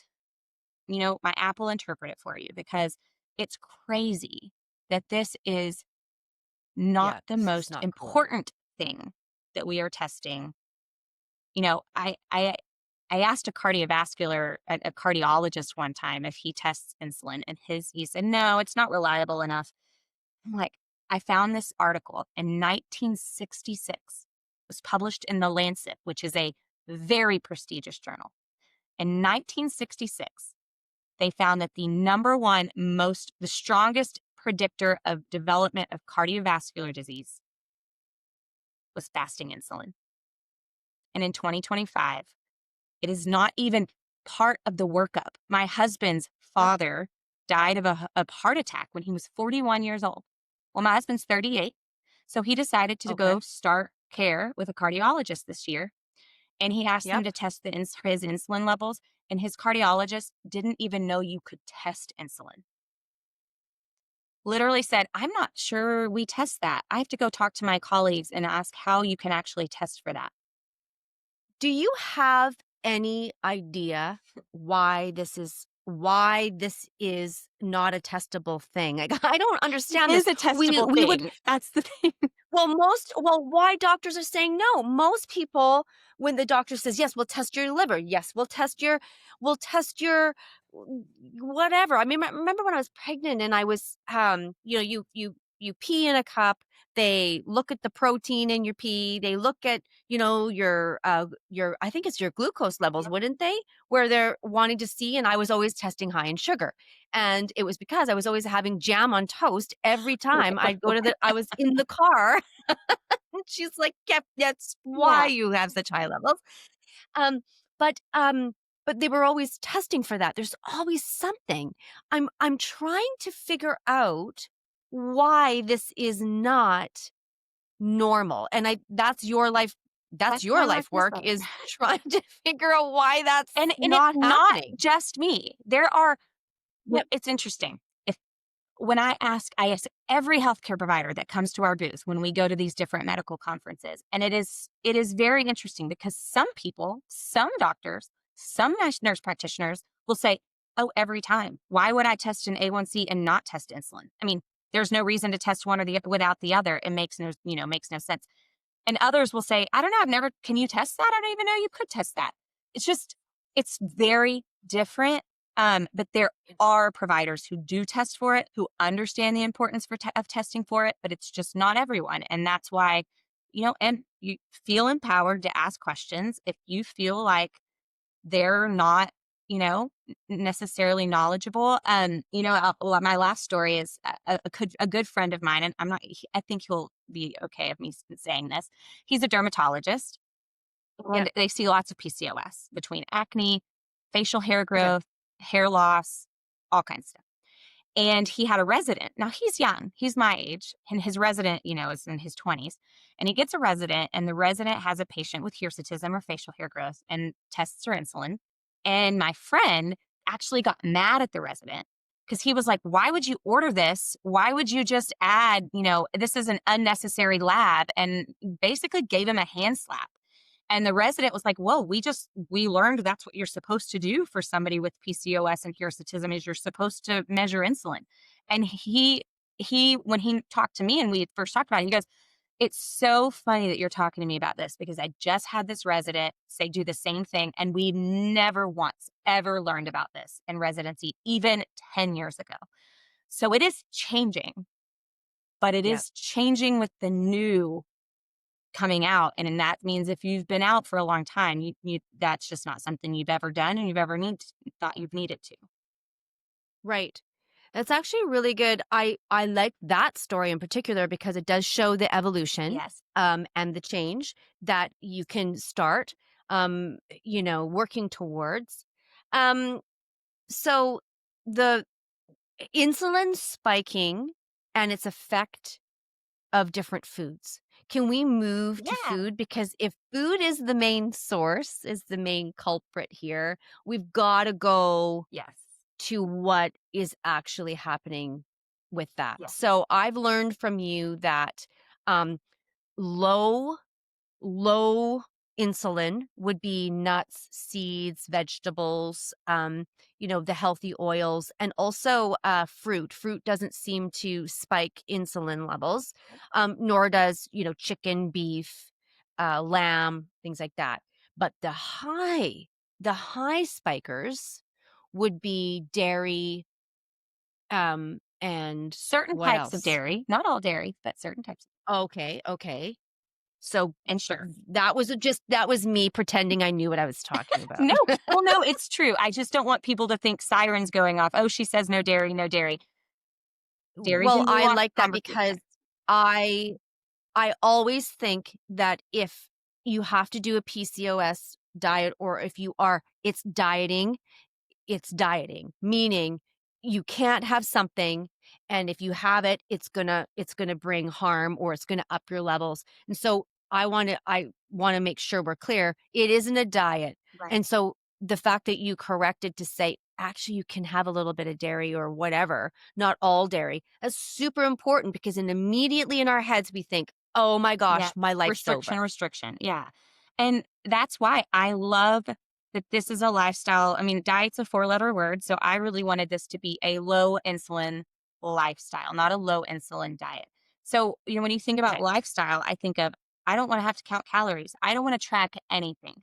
my app will interpret it for you, because it's crazy that this is not Yeah, the this is most not cool. important thing that we are testing. I asked a cardiologist one time if he tests insulin, and he said, no, it's not reliable enough. I'm like, I found this article in 1966. It was published in The Lancet, which is a very prestigious journal. In 1966, they found that the strongest predictor of development of cardiovascular disease was fasting insulin. And in 2025, it is not even part of the workup. My husband's What? father died of heart attack when he was 41 years old. Well, my husband's 38. So he decided to Okay. go start care with a cardiologist this year. And he asked him Yep. to test his insulin levels. And his cardiologist didn't even know you could test insulin. Literally said, I'm not sure we test that. I have to go talk to my colleagues and ask how you can actually test for that. Do you have any idea why this is not a testable thing? Like, I don't It understand this. is a testable We would thing. That's the thing. why doctors are saying no. Most people, when the doctor says, yes, we'll test your liver. Yes, we'll test your whatever. I mean, remember when I was pregnant and I was, you pee in a cup. They look at the protein in your pee. They look at, I think it's your glucose levels, wouldn't they? Where they're wanting to see. And I was always testing high in sugar. And it was because I was always having jam on toast every time I was in the car. And she's like, "Yep, that's why Yeah. you have such high levels." Um, but they were always testing for that. There's always something. I'm trying to figure out why this is not normal. And that's your life that's That's my your life life work, also. is trying to figure out why that's And it's not not happening. just me. There are Yep. It's interesting. If when I ask every healthcare provider that comes to our booth when we go to these different medical conferences, and it is very interesting, because some doctors, some nurse practitioners will say, "Oh, every time. Why would I test an A1C and not test insulin? I mean, there's no reason to test one without the other. It makes no sense." And others will say, I don't know, can you test that? I don't even know you could test that. It's very different. But there are providers who do test for it, who understand the importance of testing for it, but it's just not everyone. And that's why, and you feel empowered to ask questions if you feel like they're not, necessarily knowledgeable. Well, my last story is a good friend of mine, and I think he'll be okay of me saying this. He's a dermatologist, Yeah. and they see lots of PCOS, between acne, facial hair Okay. growth, hair loss, all kinds of stuff. And he had a resident. Now he's young, he's my age, and his resident, is in his 20s. And he gets a resident, and the resident has a patient with hirsutism or facial hair growth and tests her insulin. And my friend actually got mad at the resident, because he was like, why would you order this? Why would you just add, this is an unnecessary lab, and basically gave him a hand slap. And the resident was like, whoa, we learned that's what you're supposed to do for somebody with PCOS and hirsutism, is you're supposed to measure insulin. And when he talked to me and we first talked about it, he goes, it's so funny that you're talking to me about this, because I just had this resident say do the same thing. And we never once ever learned about this in residency, even 10 years ago. So it is changing, but it Yeah. is changing with the new coming out. And that means if you've been out for a long time, that's just not something you've ever done and you've ever thought you've needed to. Right. That's actually really good. I like that story in particular because it does show the evolution Yes. and the change that you can start, working towards. Um, so the insulin spiking and its effect of different foods. Can we move to Yeah. food? Because if food is the main source, is the main culprit here, we've got to go Yes. to what is actually happening with that. Yes. So I've learned from you that um, low low insulin would be nuts, seeds, vegetables, the healthy oils, and also fruit. Fruit doesn't seem to spike insulin levels, nor does, chicken, beef, lamb, things like that. But the high spikers would be dairy, and Certain what types of else? dairy, not all dairy, but certain types. Okay, okay. So And sugar. that was me pretending I knew what I was talking about. No, well, no, it's true. I just don't want people to think sirens going off. Oh, she says no dairy, no dairy. Dairy's a Well, I nuanced like that because conversation. I I always think that if you have to do a PCOS diet or if you are it's dieting, meaning you can't have something, and if you have it, it's gonna bring harm or it's gonna up your levels. And so I wanna make sure we're clear, it isn't a diet. Right. And so the fact that you corrected to say, actually, you can have a little bit of dairy or whatever, not all dairy, that's super important because then immediately in our heads we think, oh my Yeah. gosh, my life's Restriction, over. restriction. Yeah. And that's why I love that this is a lifestyle. I mean, diet's a four-letter word. So I really wanted this to be a low insulin lifestyle, not a low insulin diet. So, when you think about Okay. lifestyle, I think of, I don't want to have to count calories. I don't want to track anything,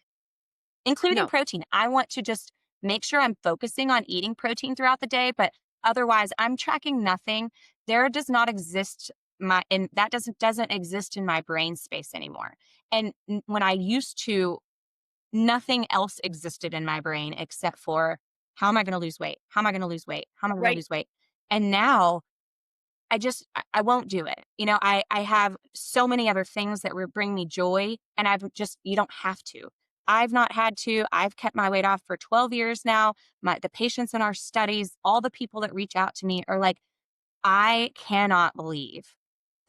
including No. protein. I want to just make sure I'm focusing on eating protein throughout the day, but otherwise I'm tracking nothing. There does not exist that doesn't exist in my brain space anymore. And when I used to, nothing else existed in my brain except for, how am I going to lose weight? How am I going to lose weight? How am I going to Right. lose weight? And now I won't do it. I have so many other things that would bring me joy, and you don't have to. I've not had to. I've kept my weight off for 12 years now. The patients in our studies, all the people that reach out to me are like, I cannot believe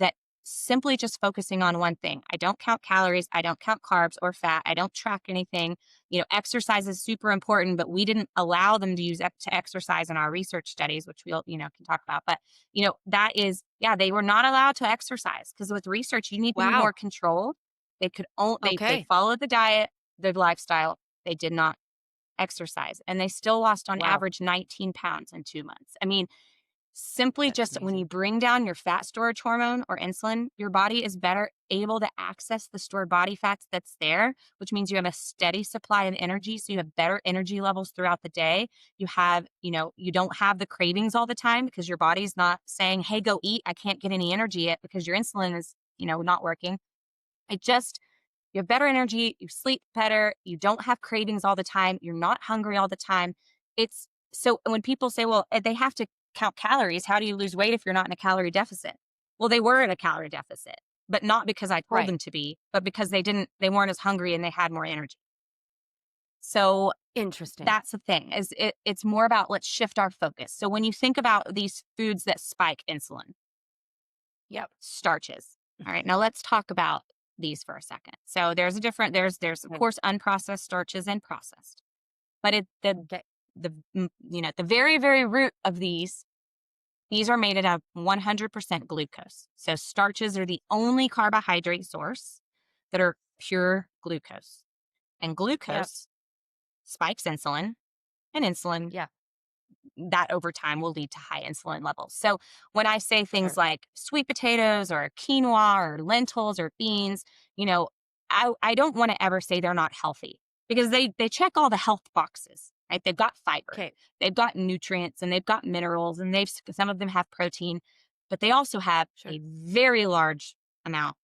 that simply just focusing on one thing. I don't count calories. I don't count carbs or fat. I don't track anything. Exercise is super important, but we didn't allow them to to exercise in our research studies, which we'll, can talk about. But, that is, yeah, they were not allowed to exercise because with research, you need to be Wow. more controlled. They could only, they Okay. followed the diet, the lifestyle. They did not exercise, and they still lost on Wow. average 19 pounds in 2 months. I mean, simply That's just when you amazing. bring down your fat storage hormone or insulin, your body is better able to access the stored body fats that's there, which means you have a steady supply of energy. So you have better energy levels throughout the day. You don't have the cravings all the time because your body's not saying, hey, go eat. I can't get any energy yet because your insulin is, not working. You have better energy, you sleep better, you don't have cravings all the time, you're not hungry all the time. It's so when people say, well, they have to count calories, how do you lose weight if you're not in a calorie deficit? Well, they were in a calorie deficit, but not because I told Right. them to be, but because they weren't as hungry and they had more energy. So Interesting. that's the thing it's more about, let's shift our focus. So when you think about these foods that spike insulin, Yep. starches. All right, now let's talk about these for a second. So there's of Okay. course unprocessed starches and processed. But Okay. the very very root of these are made out of 100% glucose. So starches are the only carbohydrate source that are pure glucose. And Yep. glucose spikes insulin, and insulin, Yeah. that over time will lead to high insulin levels. So when I say things Sure. like sweet potatoes or quinoa or lentils or beans, you know, I don't want to ever say they're not healthy because they check all the health boxes, right? They've got fiber, Okay. they've got nutrients, and they've got minerals, and some of them have protein, but they also have Sure. a very large amount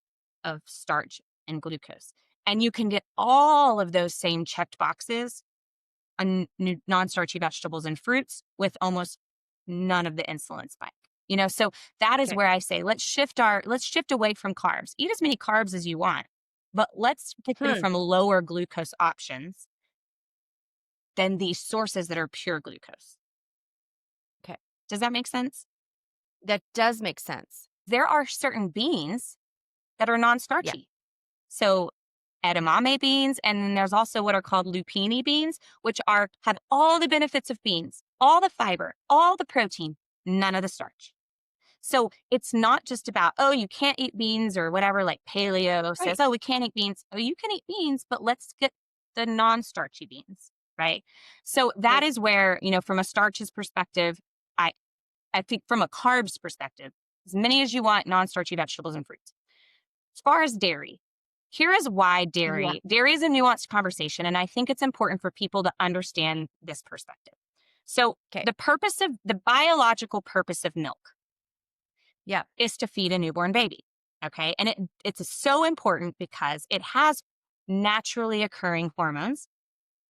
of starch and glucose. And you can get all of those same checked boxes on non-starchy vegetables and fruits with almost none of the insulin spike. So that is Okay. where I say, let's shift away from carbs. Eat as many carbs as you want, but let's get them Hmm. from lower glucose options than these sources that are pure glucose. Okay. Does that make sense? That does make sense. There are certain beans that are Yeah. non-starchy. So edamame beans, and then there's also what are called lupini beans, which have all the benefits of beans, all the fiber, all the protein, none of the starch. So it's not just about, oh, you can't eat beans or whatever, like paleo says, Right. oh, we can't eat beans. Oh, you can eat beans, but let's get the non-starchy beans, right? So that Right. is where, from a starches perspective, I, I think from a carbs perspective, as many as you want, non-starchy vegetables and fruits. As far as dairy, here is why Yeah. dairy is a nuanced conversation, and I think it's important for people to understand this perspective. So Okay. the biological purpose of milk Yeah. is to feed a newborn baby. Okay. And it's so important because it has naturally occurring hormones,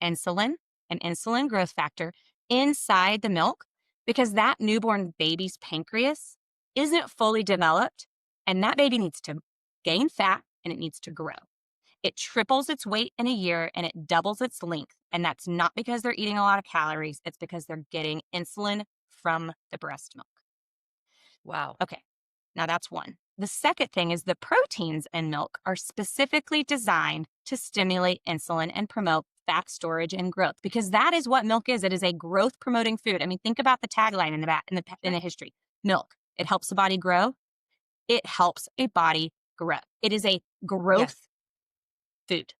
insulin and insulin growth factor inside the milk because that newborn baby's pancreas isn't fully developed and that baby needs to gain fat and it needs to grow. It triples its weight in a year and it doubles its length. And that's not because they're eating a lot of calories, it's because they're getting insulin from the breast milk. Wow. Okay, now that's one. The second thing is the proteins in milk are specifically designed to stimulate insulin and promote fat storage and growth because that is what milk is. It is a growth promoting food. I mean, think about the tagline in the back in the Right. history. Milk. It helps the body grow. It helps a body grow. It is a growth Yes. food.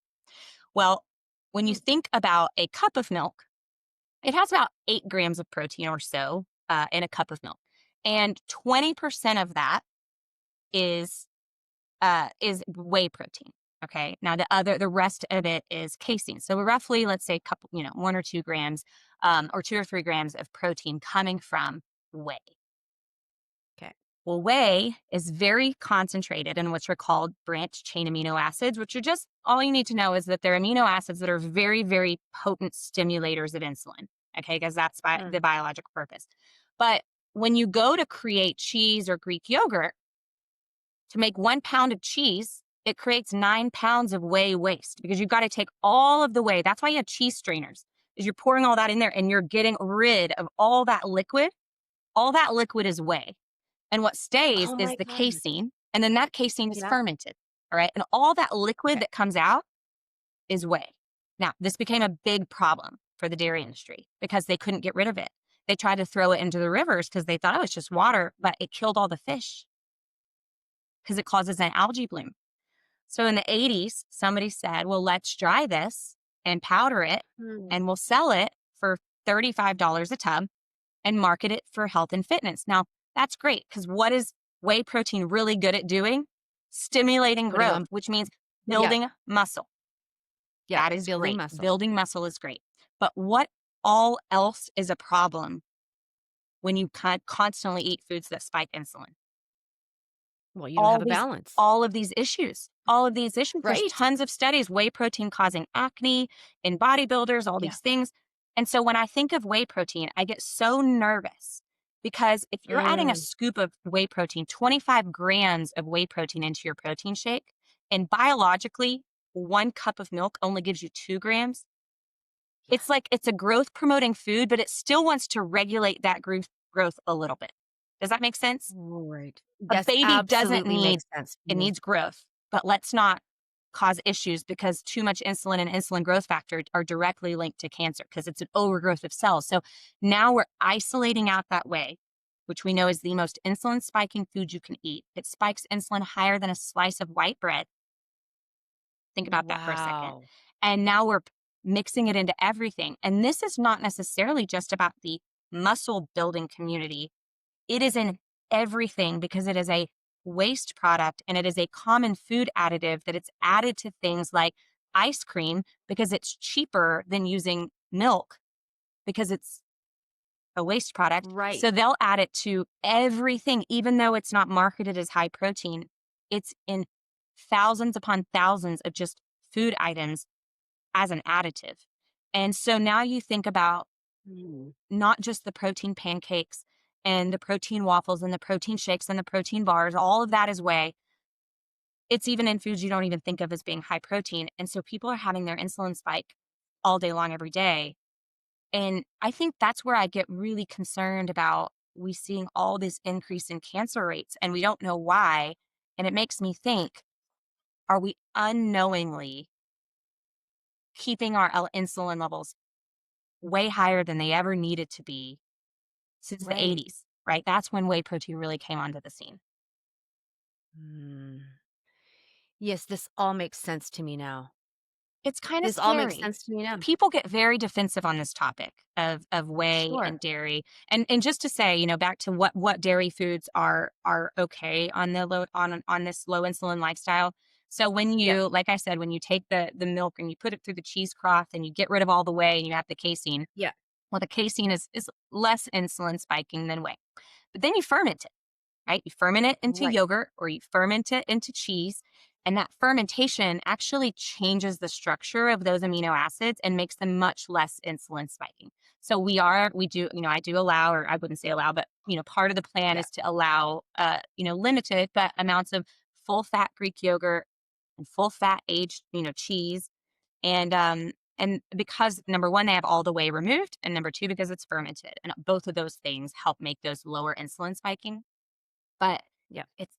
Well, when you Hmm. think about a cup of milk, it has about 8 grams of protein or so in a cup of milk, and 20% of that is whey protein. Okay. Now the rest of it is casein. So we're roughly, let's say, a couple, 1 or 2 grams, or 2 or 3 grams of protein coming from whey. Okay. Well, whey is very concentrated in what's called branched chain amino acids, which are just all you need to know is that they're amino acids that are very, very potent stimulators of insulin. Okay, because that's Hmm. the biological purpose. But when you go to create cheese or Greek yogurt, to make 1 pound of cheese, it creates 9 pounds of whey waste because you've got to take all of the whey. That's why you have cheese strainers, is you're pouring all that in there and you're getting rid of all that liquid. All that liquid is whey. And what stays Oh is my the gosh. casein, and then that casein is Yeah. fermented. All right. And all that liquid Okay. that comes out is whey. Now, this became a big problem for the dairy industry because they couldn't get rid of it. They tried to throw it into the rivers because they thought it was just water, but it killed all the fish because it causes an algae bloom. So in the 80s, somebody said, well, let's dry this and powder it Hmm. and we'll sell it for $35 a tub and market it for health and fitness. Now, that's great because what is whey protein really good at doing? Stimulating Putting growth, on. which means Yeah. building muscle. Yeah. That is Building great. muscle. Building muscle is great. But what all else is a problem when you constantly eat foods that spike insulin? Well, you don't all have a these balance. all of these issues. All of these issues. There's Right. tons of studies, whey protein causing acne in bodybuilders, all Yeah. these things. And so when I think of whey protein, I get so nervous because if you're adding a Mm. scoop of whey protein, 25 grams of whey protein into your protein shake, and biologically, 1 cup of milk only gives you 2 grams. Yeah. It's like it's a growth promoting food, but it still wants to regulate that growth a little bit. Does that make sense? Right. A Yes, baby doesn't absolutely need, makes sense to it me. needs growth, but let's not cause issues because too much insulin and insulin growth factor are directly linked to cancer because it's an overgrowth of cells. So now we're isolating out that whey, which we know is the most insulin spiking food you can eat. It spikes insulin higher than a slice of white bread. Think about that for a second. Wow. And now we're mixing it into everything. And this is not necessarily just about the muscle building community. It is in everything because it is a waste product and it is a common food additive that it's added to things like ice cream because it's cheaper than using milk because it's a waste product. Right. So they'll add it to everything, even though it's not marketed as high protein. It's in thousands upon thousands of just food items as an additive. And so now you think about Mm. not just the protein pancakes and the protein waffles and the protein shakes and the protein bars, all of that is whey. It's even in foods you don't even think of as being high protein. And so people are having their insulin spike all day long, every day. And I think that's where I get really concerned about we seeing all this increase in cancer rates and we don't know why. And it makes me think, are we unknowingly keeping our insulin levels way higher than they ever needed to be since the Right. 80s, right? That's when whey protein really came onto the scene. Mm. Yes, this all makes sense to me now. It's kind of This all makes scary. sense to me now. People get very defensive on this topic of whey Sure. and dairy. And just to say, back to what dairy foods are okay on the low on this low insulin lifestyle. So when Yeah. you, like I said, when you take the milk and you put it through the cheesecloth and you get rid of all the whey and you have the casein, Yeah. well, the casein is less insulin spiking than whey. But then you ferment it, right? You ferment it into Right. yogurt or you ferment it into cheese. And that fermentation actually changes the structure of those amino acids and makes them much less insulin spiking. So we do, I do allow, or I wouldn't say allow, but, part of the plan Yeah. is to allow, limited but amounts of full fat Greek yogurt and full fat aged, cheese. And because number one, they have all the whey removed. And number two, because it's fermented. And both of those things help make those lower insulin spiking. But Yeah. it's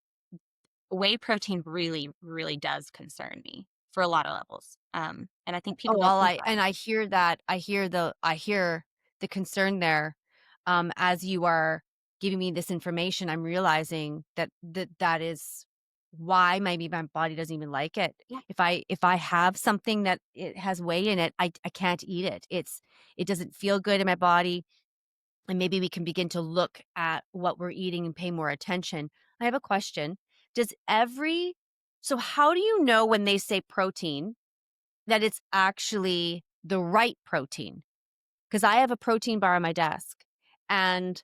whey protein really, really does concern me for a lot of levels. And I think Oh, people don't well, think I about and it. I hear that. I hear the concern there. As you are giving me this information, I'm realizing that is why maybe my body doesn't even like it. Yeah. If I have something that it has whey in it, I can't eat it. It doesn't feel good in my body, and maybe we can begin to look at what we're eating and pay more attention. I have a question. Does every So how do you know when they say protein that it's actually the right protein? Because I have a protein bar on my desk, and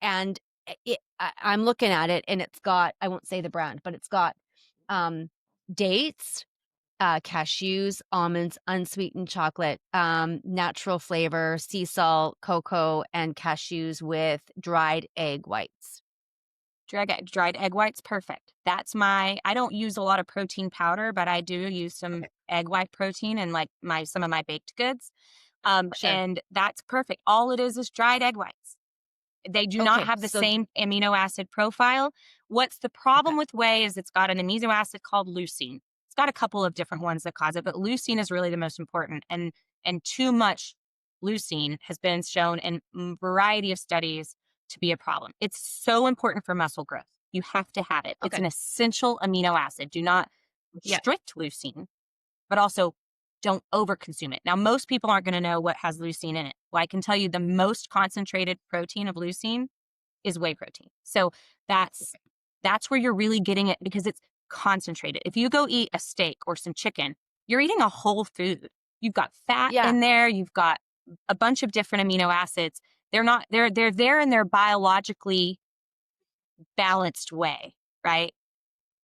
I'm looking at it, and it's got, I won't say the brand, but it's got um, dates, cashews, almonds, unsweetened chocolate, natural flavor, sea salt, cocoa, and cashews with dried egg whites. Dried egg whites, perfect. I don't use a lot of protein powder, but I do use some Okay. egg white protein and like some of my baked goods. Sure. And that's perfect. All it is dried egg whites. They do not Okay. have the So same amino acid profile. What's the okay. problem with whey is it's got an amino acid called leucine. It's got a couple of different ones that cause it, but leucine is really the most important. And too much leucine has been shown in a variety of studies to be a problem. It's so important for muscle growth. You have to have it. It's Okay. an essential amino acid. Do not Yeah. restrict leucine, but also don't overconsume it. Now, most people aren't going to know what has leucine in it. Well, I can tell you the most concentrated protein of leucine is whey protein. So that's that's where you're really getting it because it's concentrated. If you go eat a steak or some chicken, you're eating a whole food. You've got fat Yeah. in there, you've got a bunch of different amino acids. They're there in their biologically balanced way, right?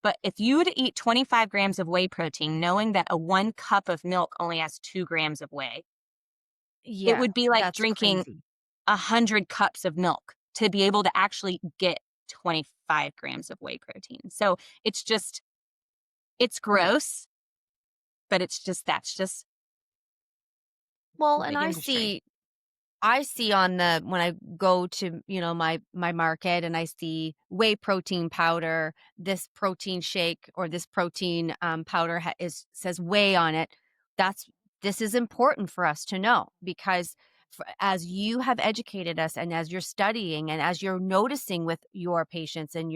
But if you were to eat 25 grams of whey protein, knowing that a 1 cup of milk only has 2 grams of whey, it Yeah. would be like That's drinking crazy. 100 cups of milk to be able to actually get 25 grams of whey protein. So it's just, it's Yeah. gross, but that's just Well, the and big industry. I see on the when I go to, my market, and I see whey protein powder, this protein shake or this protein powder says whey on it. That's This is important for us to know because as you have educated us and as you're studying and as you're noticing with your patients and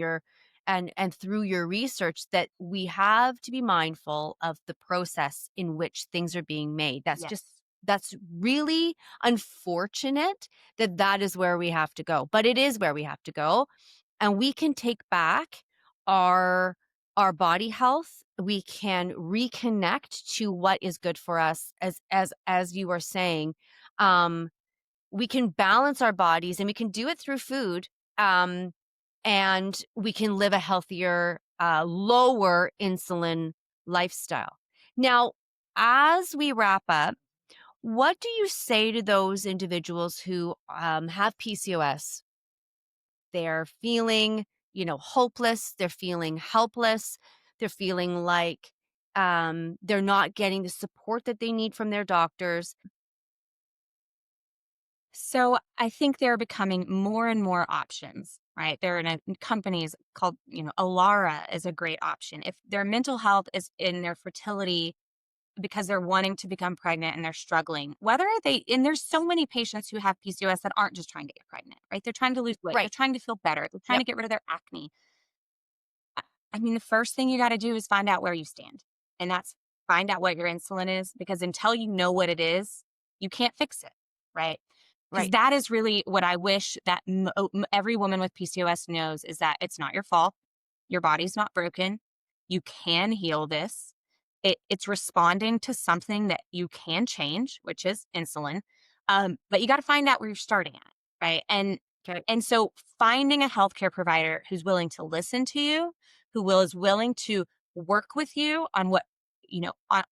through your research that we have to be mindful of the process in which things are being made. Yes. That's really unfortunate that is where we have to go, but it is where we have to go, and we can take back our body health. We can reconnect to what is good for us as you are saying. Um, we can balance our bodies, and we can do it through food, um, and we can live a healthier, lower insulin lifestyle. Now, as we wrap up, what do you say to those individuals who have PCOS they're feeling, hopeless, they're feeling helpless, they're feeling like they're not getting the support that they need from their doctors. So I think there are becoming more and more options, right? There are companies called, Alara is a great option. If their mental health is in their fertility because they're wanting to become pregnant and they're struggling, and there's so many patients who have PCOS that aren't just trying to get pregnant, right? They're trying to lose weight. They're Right. trying to feel better. They're trying Yep. to get rid of their acne. I I mean, the first thing you got to do is find out where you stand. And that's find out what your insulin is because until you know what it is, you can't fix it, right? Because Right. that is really what I wish that every woman with PCOS knows is that it's not your fault. Your body's not broken. You can heal this. It's responding to something that you can change, which is insulin. But you got to find out where you're starting at, right? Okay. And so finding a healthcare provider who's willing to listen to you, is willing to work with you on what,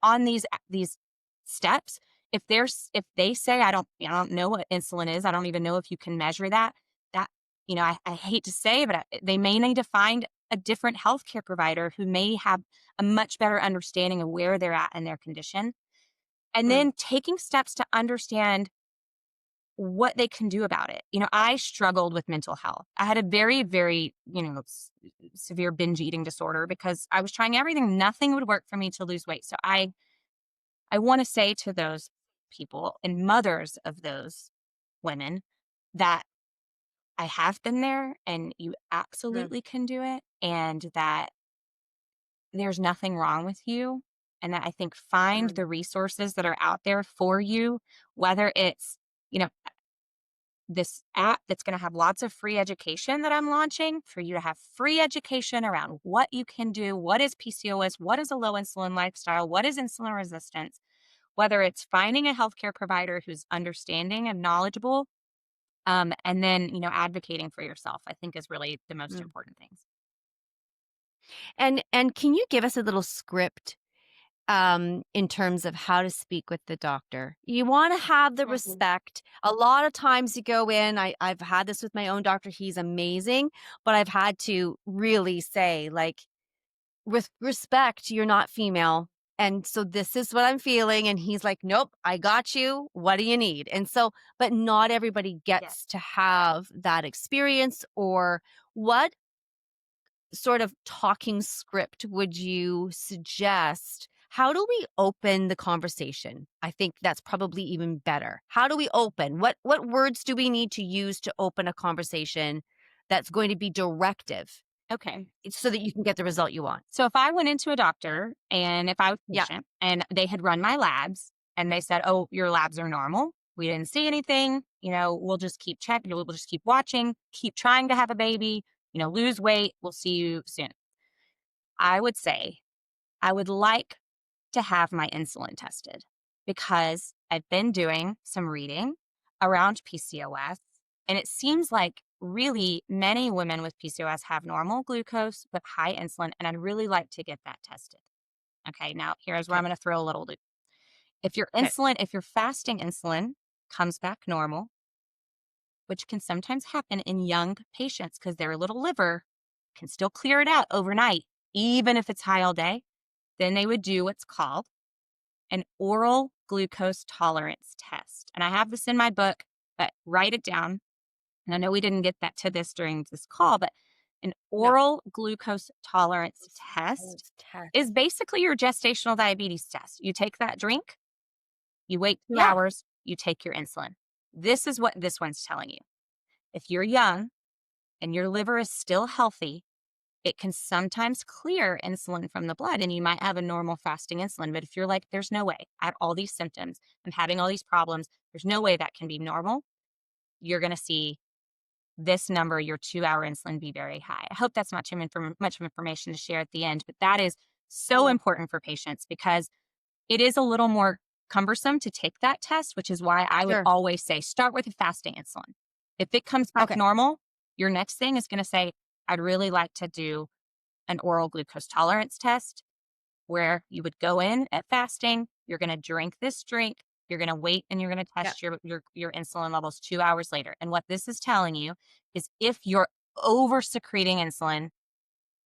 on these steps. If they say, I don't know what insulin is, I don't even know if you can measure that, I hate to say, but they may need to find a different healthcare provider who may have a much better understanding of where they're at in their condition. And Mm. then taking steps to understand what they can do about it. I struggled with mental health. I had a very, very, severe binge eating disorder because I was trying everything. Nothing would work for me to lose weight. So I want to say to those people and mothers of those women that I have been there and you Mm. absolutely can do it and that there's nothing wrong with you. And that I think find Mm. the resources that are out there for you, whether it's, you know, this app that's going to have lots of free education that I'm launching for you to have free education around what you can do, what is PCOS, what is a low insulin lifestyle, what is insulin resistance, whether it's finding a healthcare provider who's understanding and knowledgeable, and then, advocating for yourself, I think is really the most Mm. important things. And can you give us a little script in terms of how to speak with the doctor? You want to have the Mhm. respect. A lot of times you go in, I've had this with my own doctor. He's amazing, but I've had to really say, like, with respect, you're not female. And so this is what I'm feeling. And he's like, nope, I got you. What do you need? And so, but not everybody Yeah. gets to have that experience. Or what sort of talking script would you suggest? How do we open the conversation? I think that's probably even better. How do we open? What words do we need to use to open a conversation that's going to be directive Okay. so that you can get the result you want? So if I went into a doctor and if I was a Yeah. patient and they had run my labs and they said, oh, your labs are normal. We didn't see anything. We'll just keep checking. We'll just keep watching, keep trying to have a baby, lose weight. We'll see you soon. I would say I would like to have my insulin tested because I've been doing some reading around PCOS, and it seems like really many women with PCOS have normal glucose but high insulin, and I'd really like to get that tested. Okay, now here's where I'm Okay. going to throw a little loop. Okay. If your fasting insulin comes back normal, which can sometimes happen in young patients because their little liver can still clear it out overnight, even if it's high all day, then they would do what's called an oral glucose tolerance test. And I have this in my book, but write it down. And I know we didn't get that to this during this call, but an No. oral glucose tolerance test Test. is basically your gestational diabetes test. You take that drink, you wait 2 Yeah. hours, you take your insulin. This is what this one's telling you. If you're young and your liver is still healthy, it can sometimes clear insulin from the blood and you might have a normal fasting insulin. But if you're like, there's no way, I have all these symptoms, I'm having all these problems, there's no way that can be normal, you're going to see this number, your 2 hour insulin, be very high. I hope that's not too much information to share at the end, but that is so No. important for patients because it is a little more cumbersome to take that test, which is why I would Sure. always say start with a fasting insulin. If it comes back Okay. normal, your next thing is going to say, I'd really like to do an oral glucose tolerance test where you would go in at fasting, you're going to drink this drink, you're going to wait and you're going to Yeah. test your insulin levels 2 hours later. And what this is telling you is if your over secreting insulin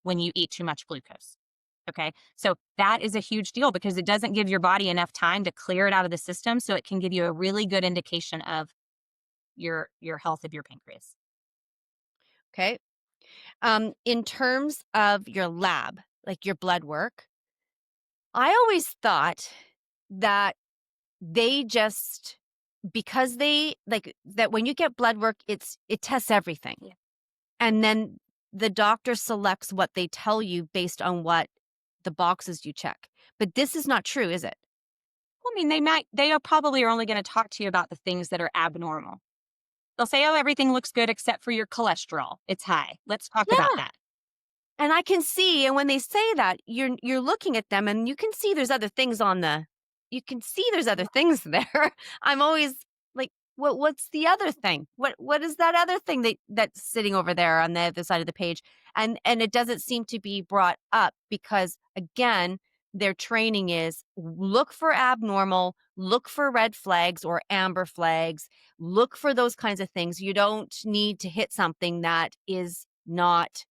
when you eat too much glucose. Okay. So that is a huge deal because it doesn't give your body enough time to clear it out of the system. So it can give you a really good indication of your health of your pancreas. Okay. In terms of your lab, like your blood work, I always thought that they just because they like that when you get blood work, it tests everything. Yeah. And then the doctor selects what they tell you based on what the boxes you check. But this is not true, is it? Well, I mean, they are probably only going to talk to you about the things that are abnormal. They'll say, oh, everything looks good except for your cholesterol. It's high. Let's talk about Yeah. that. And I can see, and when they say that, you're looking at them and you can see there's other things on the you can see there's other things there. I'm always like, what's the other thing? What is that other thing that's sitting over there on the other side of the page? And it doesn't seem to be brought up because again, their training is look for abnormal, look for red flags or amber flags, look for those kinds of things. You don't need to hit something that is not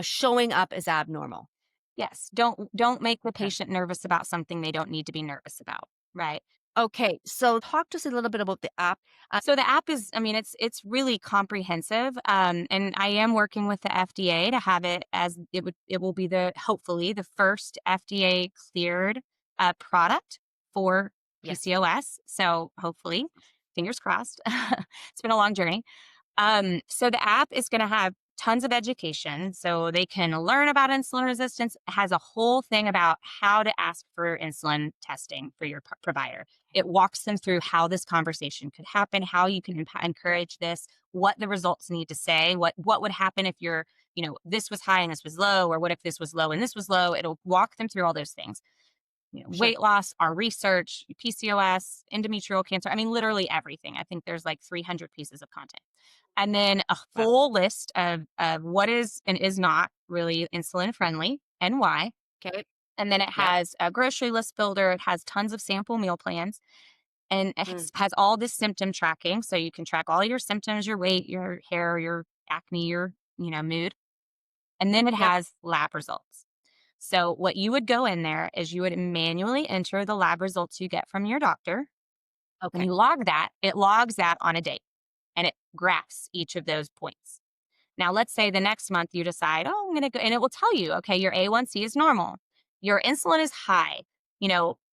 showing up as abnormal. Yes. Don't make the Okay. patient nervous about something they don't need to be nervous about. Right. Okay. So talk to us a little bit about the app. So the app is, I mean, it's really comprehensive, and I am working with the FDA to have it as it will be the hopefully the first FDA cleared product for Yes. PCOS. So hopefully, fingers crossed. It's been a long journey. So the app is going to have tons of education so they can learn about insulin resistance. It has a whole thing about how to ask for insulin testing for your provider. It walks them through how this conversation could happen, how you can encourage this, what the results need to say, what would happen if you're, this was high and this was low, or what if this was low and this was low. It'll walk them through all those things. Sure. Weight loss, our research, PCOS, endometrial cancer. I mean, literally everything. I think there's like 300 pieces of content. And then a Wow. full list of what is and is not really insulin friendly and why. Okay. And then it Yep. has a grocery list builder. It has tons of sample meal plans and it Mm. has all this symptom tracking. So you can track all your symptoms, your weight, your hair, your acne, your, mood. And then it Yep. has lab results. So what you would go in there is you would manually enter the lab results you get from your doctor. When Okay. you log that, it logs that on a date and it graphs each of those points. Now, let's say the next month you decide, oh, I'm going to go, and it will tell you, okay, your A1C is normal. Your insulin is high.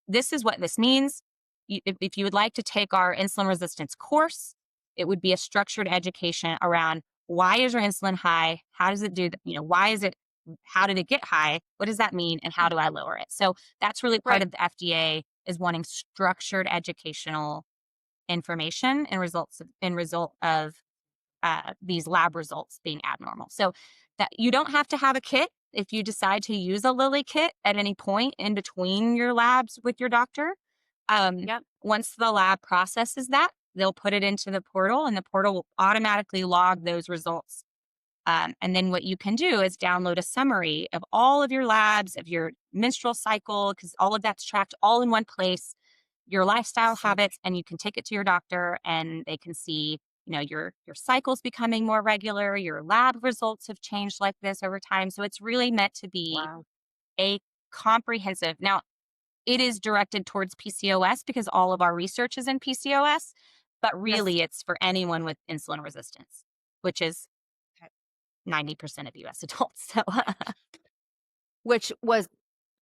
This is what this means. If you would like to take our insulin resistance course, it would be a structured education around why is your insulin high? How does it do that? Why is it, how did it get high? What does that mean? And how Mm. do I lower it? So that's really part Right. of the FDA is wanting structured educational information and result of these lab results being abnormal. So that you don't have to have a kit if you decide to use a Lilly kit at any point in between your labs with your doctor. Yep. Once the lab processes that, they'll put it into the portal and the portal will automatically log those results. And then what you can do is download a summary of all of your labs, of your menstrual cycle, because all of that's tracked all in one place, your lifestyle So habits, and you can take it to your doctor and they can see, your cycles becoming more regular, your lab results have changed like this over time. So it's really meant to be wow. a comprehensive. Now, it is directed towards PCOS because all of our research is in PCOS, but Yes. really it's for anyone with insulin resistance, which is Okay. 90% of US adults. So, Which was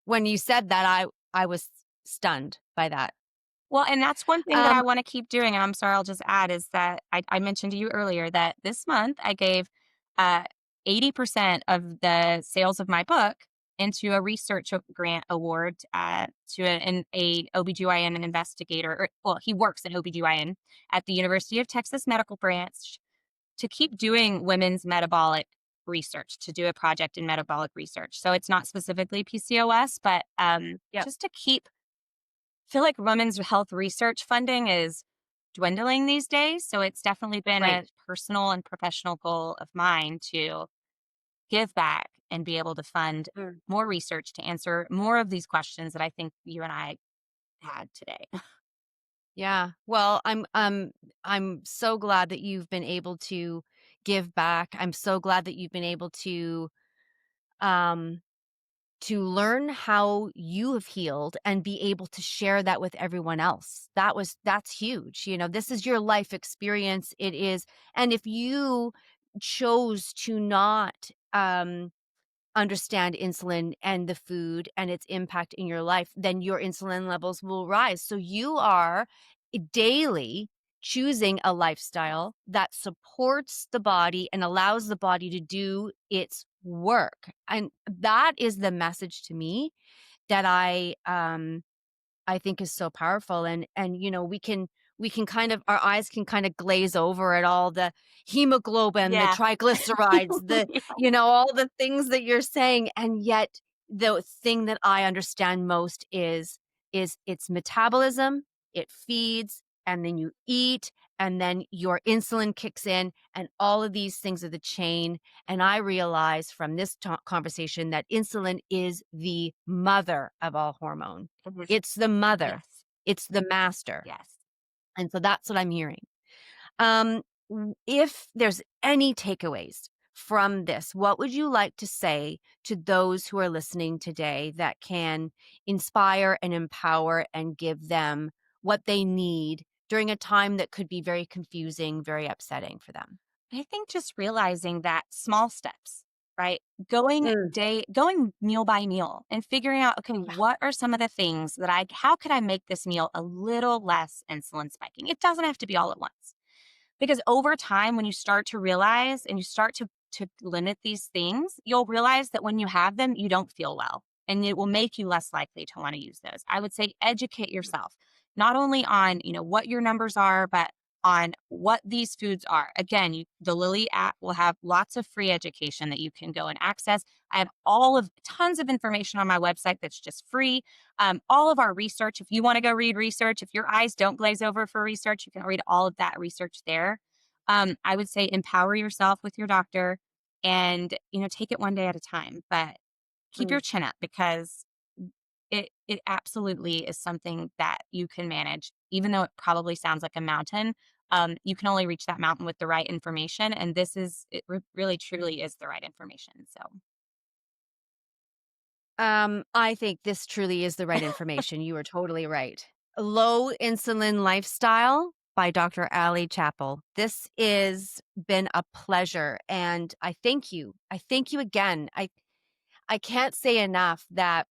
when you said that I was stunned by that. well, and that's one thing that I Um. want to keep doing. And I'm sorry, I'll just add is that I mentioned to you earlier that this month I gave uh, 80% of the sales of my book into a research grant award to a OBGYN investigator. Well, he works in OBGYN at the University of Texas Medical Branch to keep doing women's metabolic research, to do a project in metabolic research. So it's not specifically PCOS, but Yep. just to keep, feel like women's health research funding is dwindling these days. So it's definitely been Right. a personal and professional goal of mine to give back and be able to fund Mm. more research to answer more of these questions that I think you and I had today. Yeah. Well, I'm so glad that you've been able to give back. I'm so glad that you've been able um, to learn how you have healed and be able to share that with everyone else. That's huge. This is your life experience. It is. And if you chose to not, understand insulin and the food and its impact in your life, then your insulin levels will rise. So you are daily choosing a lifestyle that supports the body and allows the body to do its work. And that is the message to me that I think is so powerful. And we can kind of, our eyes can kind of glaze over at all the hemoglobin, the Yeah. triglycerides, Yeah. all the things that you're saying. And yet the thing that I understand most is it's metabolism, it feeds, and then you eat, and then your insulin kicks in, and all of these things are the chain. And I realize from this conversation that insulin is the mother of all hormone. It was, It's the mother. yes. It's the master. Yes. And so that's what I'm hearing. If there's any takeaways from this, what would you like to say to those who are listening today that can inspire and empower and give them what they need during a time that could be very confusing, very upsetting for them? I think just realizing that small steps, right? Mm. Going meal by meal and figuring out, okay, Yeah. what are some of the things that how could I make this meal a little less insulin spiking? It doesn't have to be all at once. Because over time, when you start to realize and you start to limit these things, you'll realize that when you have them, you don't feel well. And it will make you less likely to want to use those. I would say educate yourself, not only on, what your numbers are, but on what these foods are. Again, the Lily app will have lots of free education that you can go and access. I have tons of information on my website that's just free. All of our research, if you want to go read research, if your eyes don't glaze over for research, you can read all of that research there. I would say empower yourself with your doctor and, take it one day at a time, but keep Mm. your chin up because it absolutely is something that you can manage, even though it probably sounds like a mountain. You can only reach that mountain with the right information. And really truly is the right information. I think this truly is the right information. You are totally right. Low Insulin Lifestyle by Dr. Ali Chappell. This has been a pleasure, and I thank you. I thank you again. I can't say enough that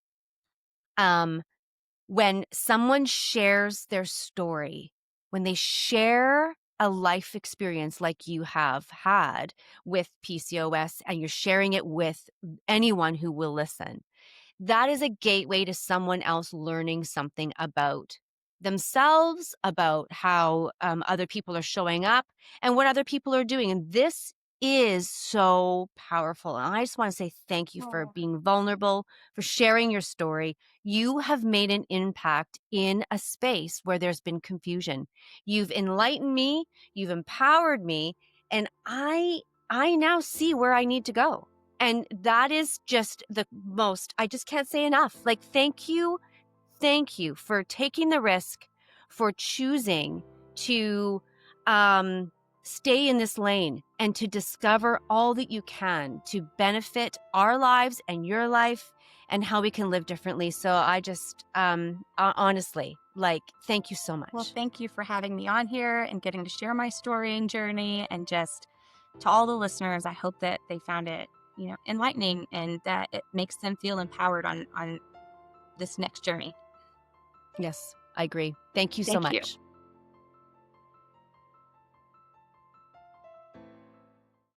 um when someone shares their story, when they share a life experience like you have had with PCOS and you're sharing it with anyone who will listen, that is a gateway to someone else learning something about themselves, about how other people are showing up and what other people are doing. And this is so powerful. And I just want to say thank you for Oh, being vulnerable, for sharing your story. You have made an impact in a space where there's been confusion. You've enlightened me, you've empowered me, and I now see where I need to go. And that is just the most, I just can't say enough. Like, thank you. Thank you for taking the risk, for choosing to stay in this lane and to discover all that you can to benefit our lives and your life and how we can live differently. So I just, honestly, like, thank you so well, much. thank you for having me on here and getting to share my story and journey. And just to all the listeners, I hope that they found it, enlightening and that it makes them feel empowered on this next journey. Yes, I agree. Thank you so Thank you. much.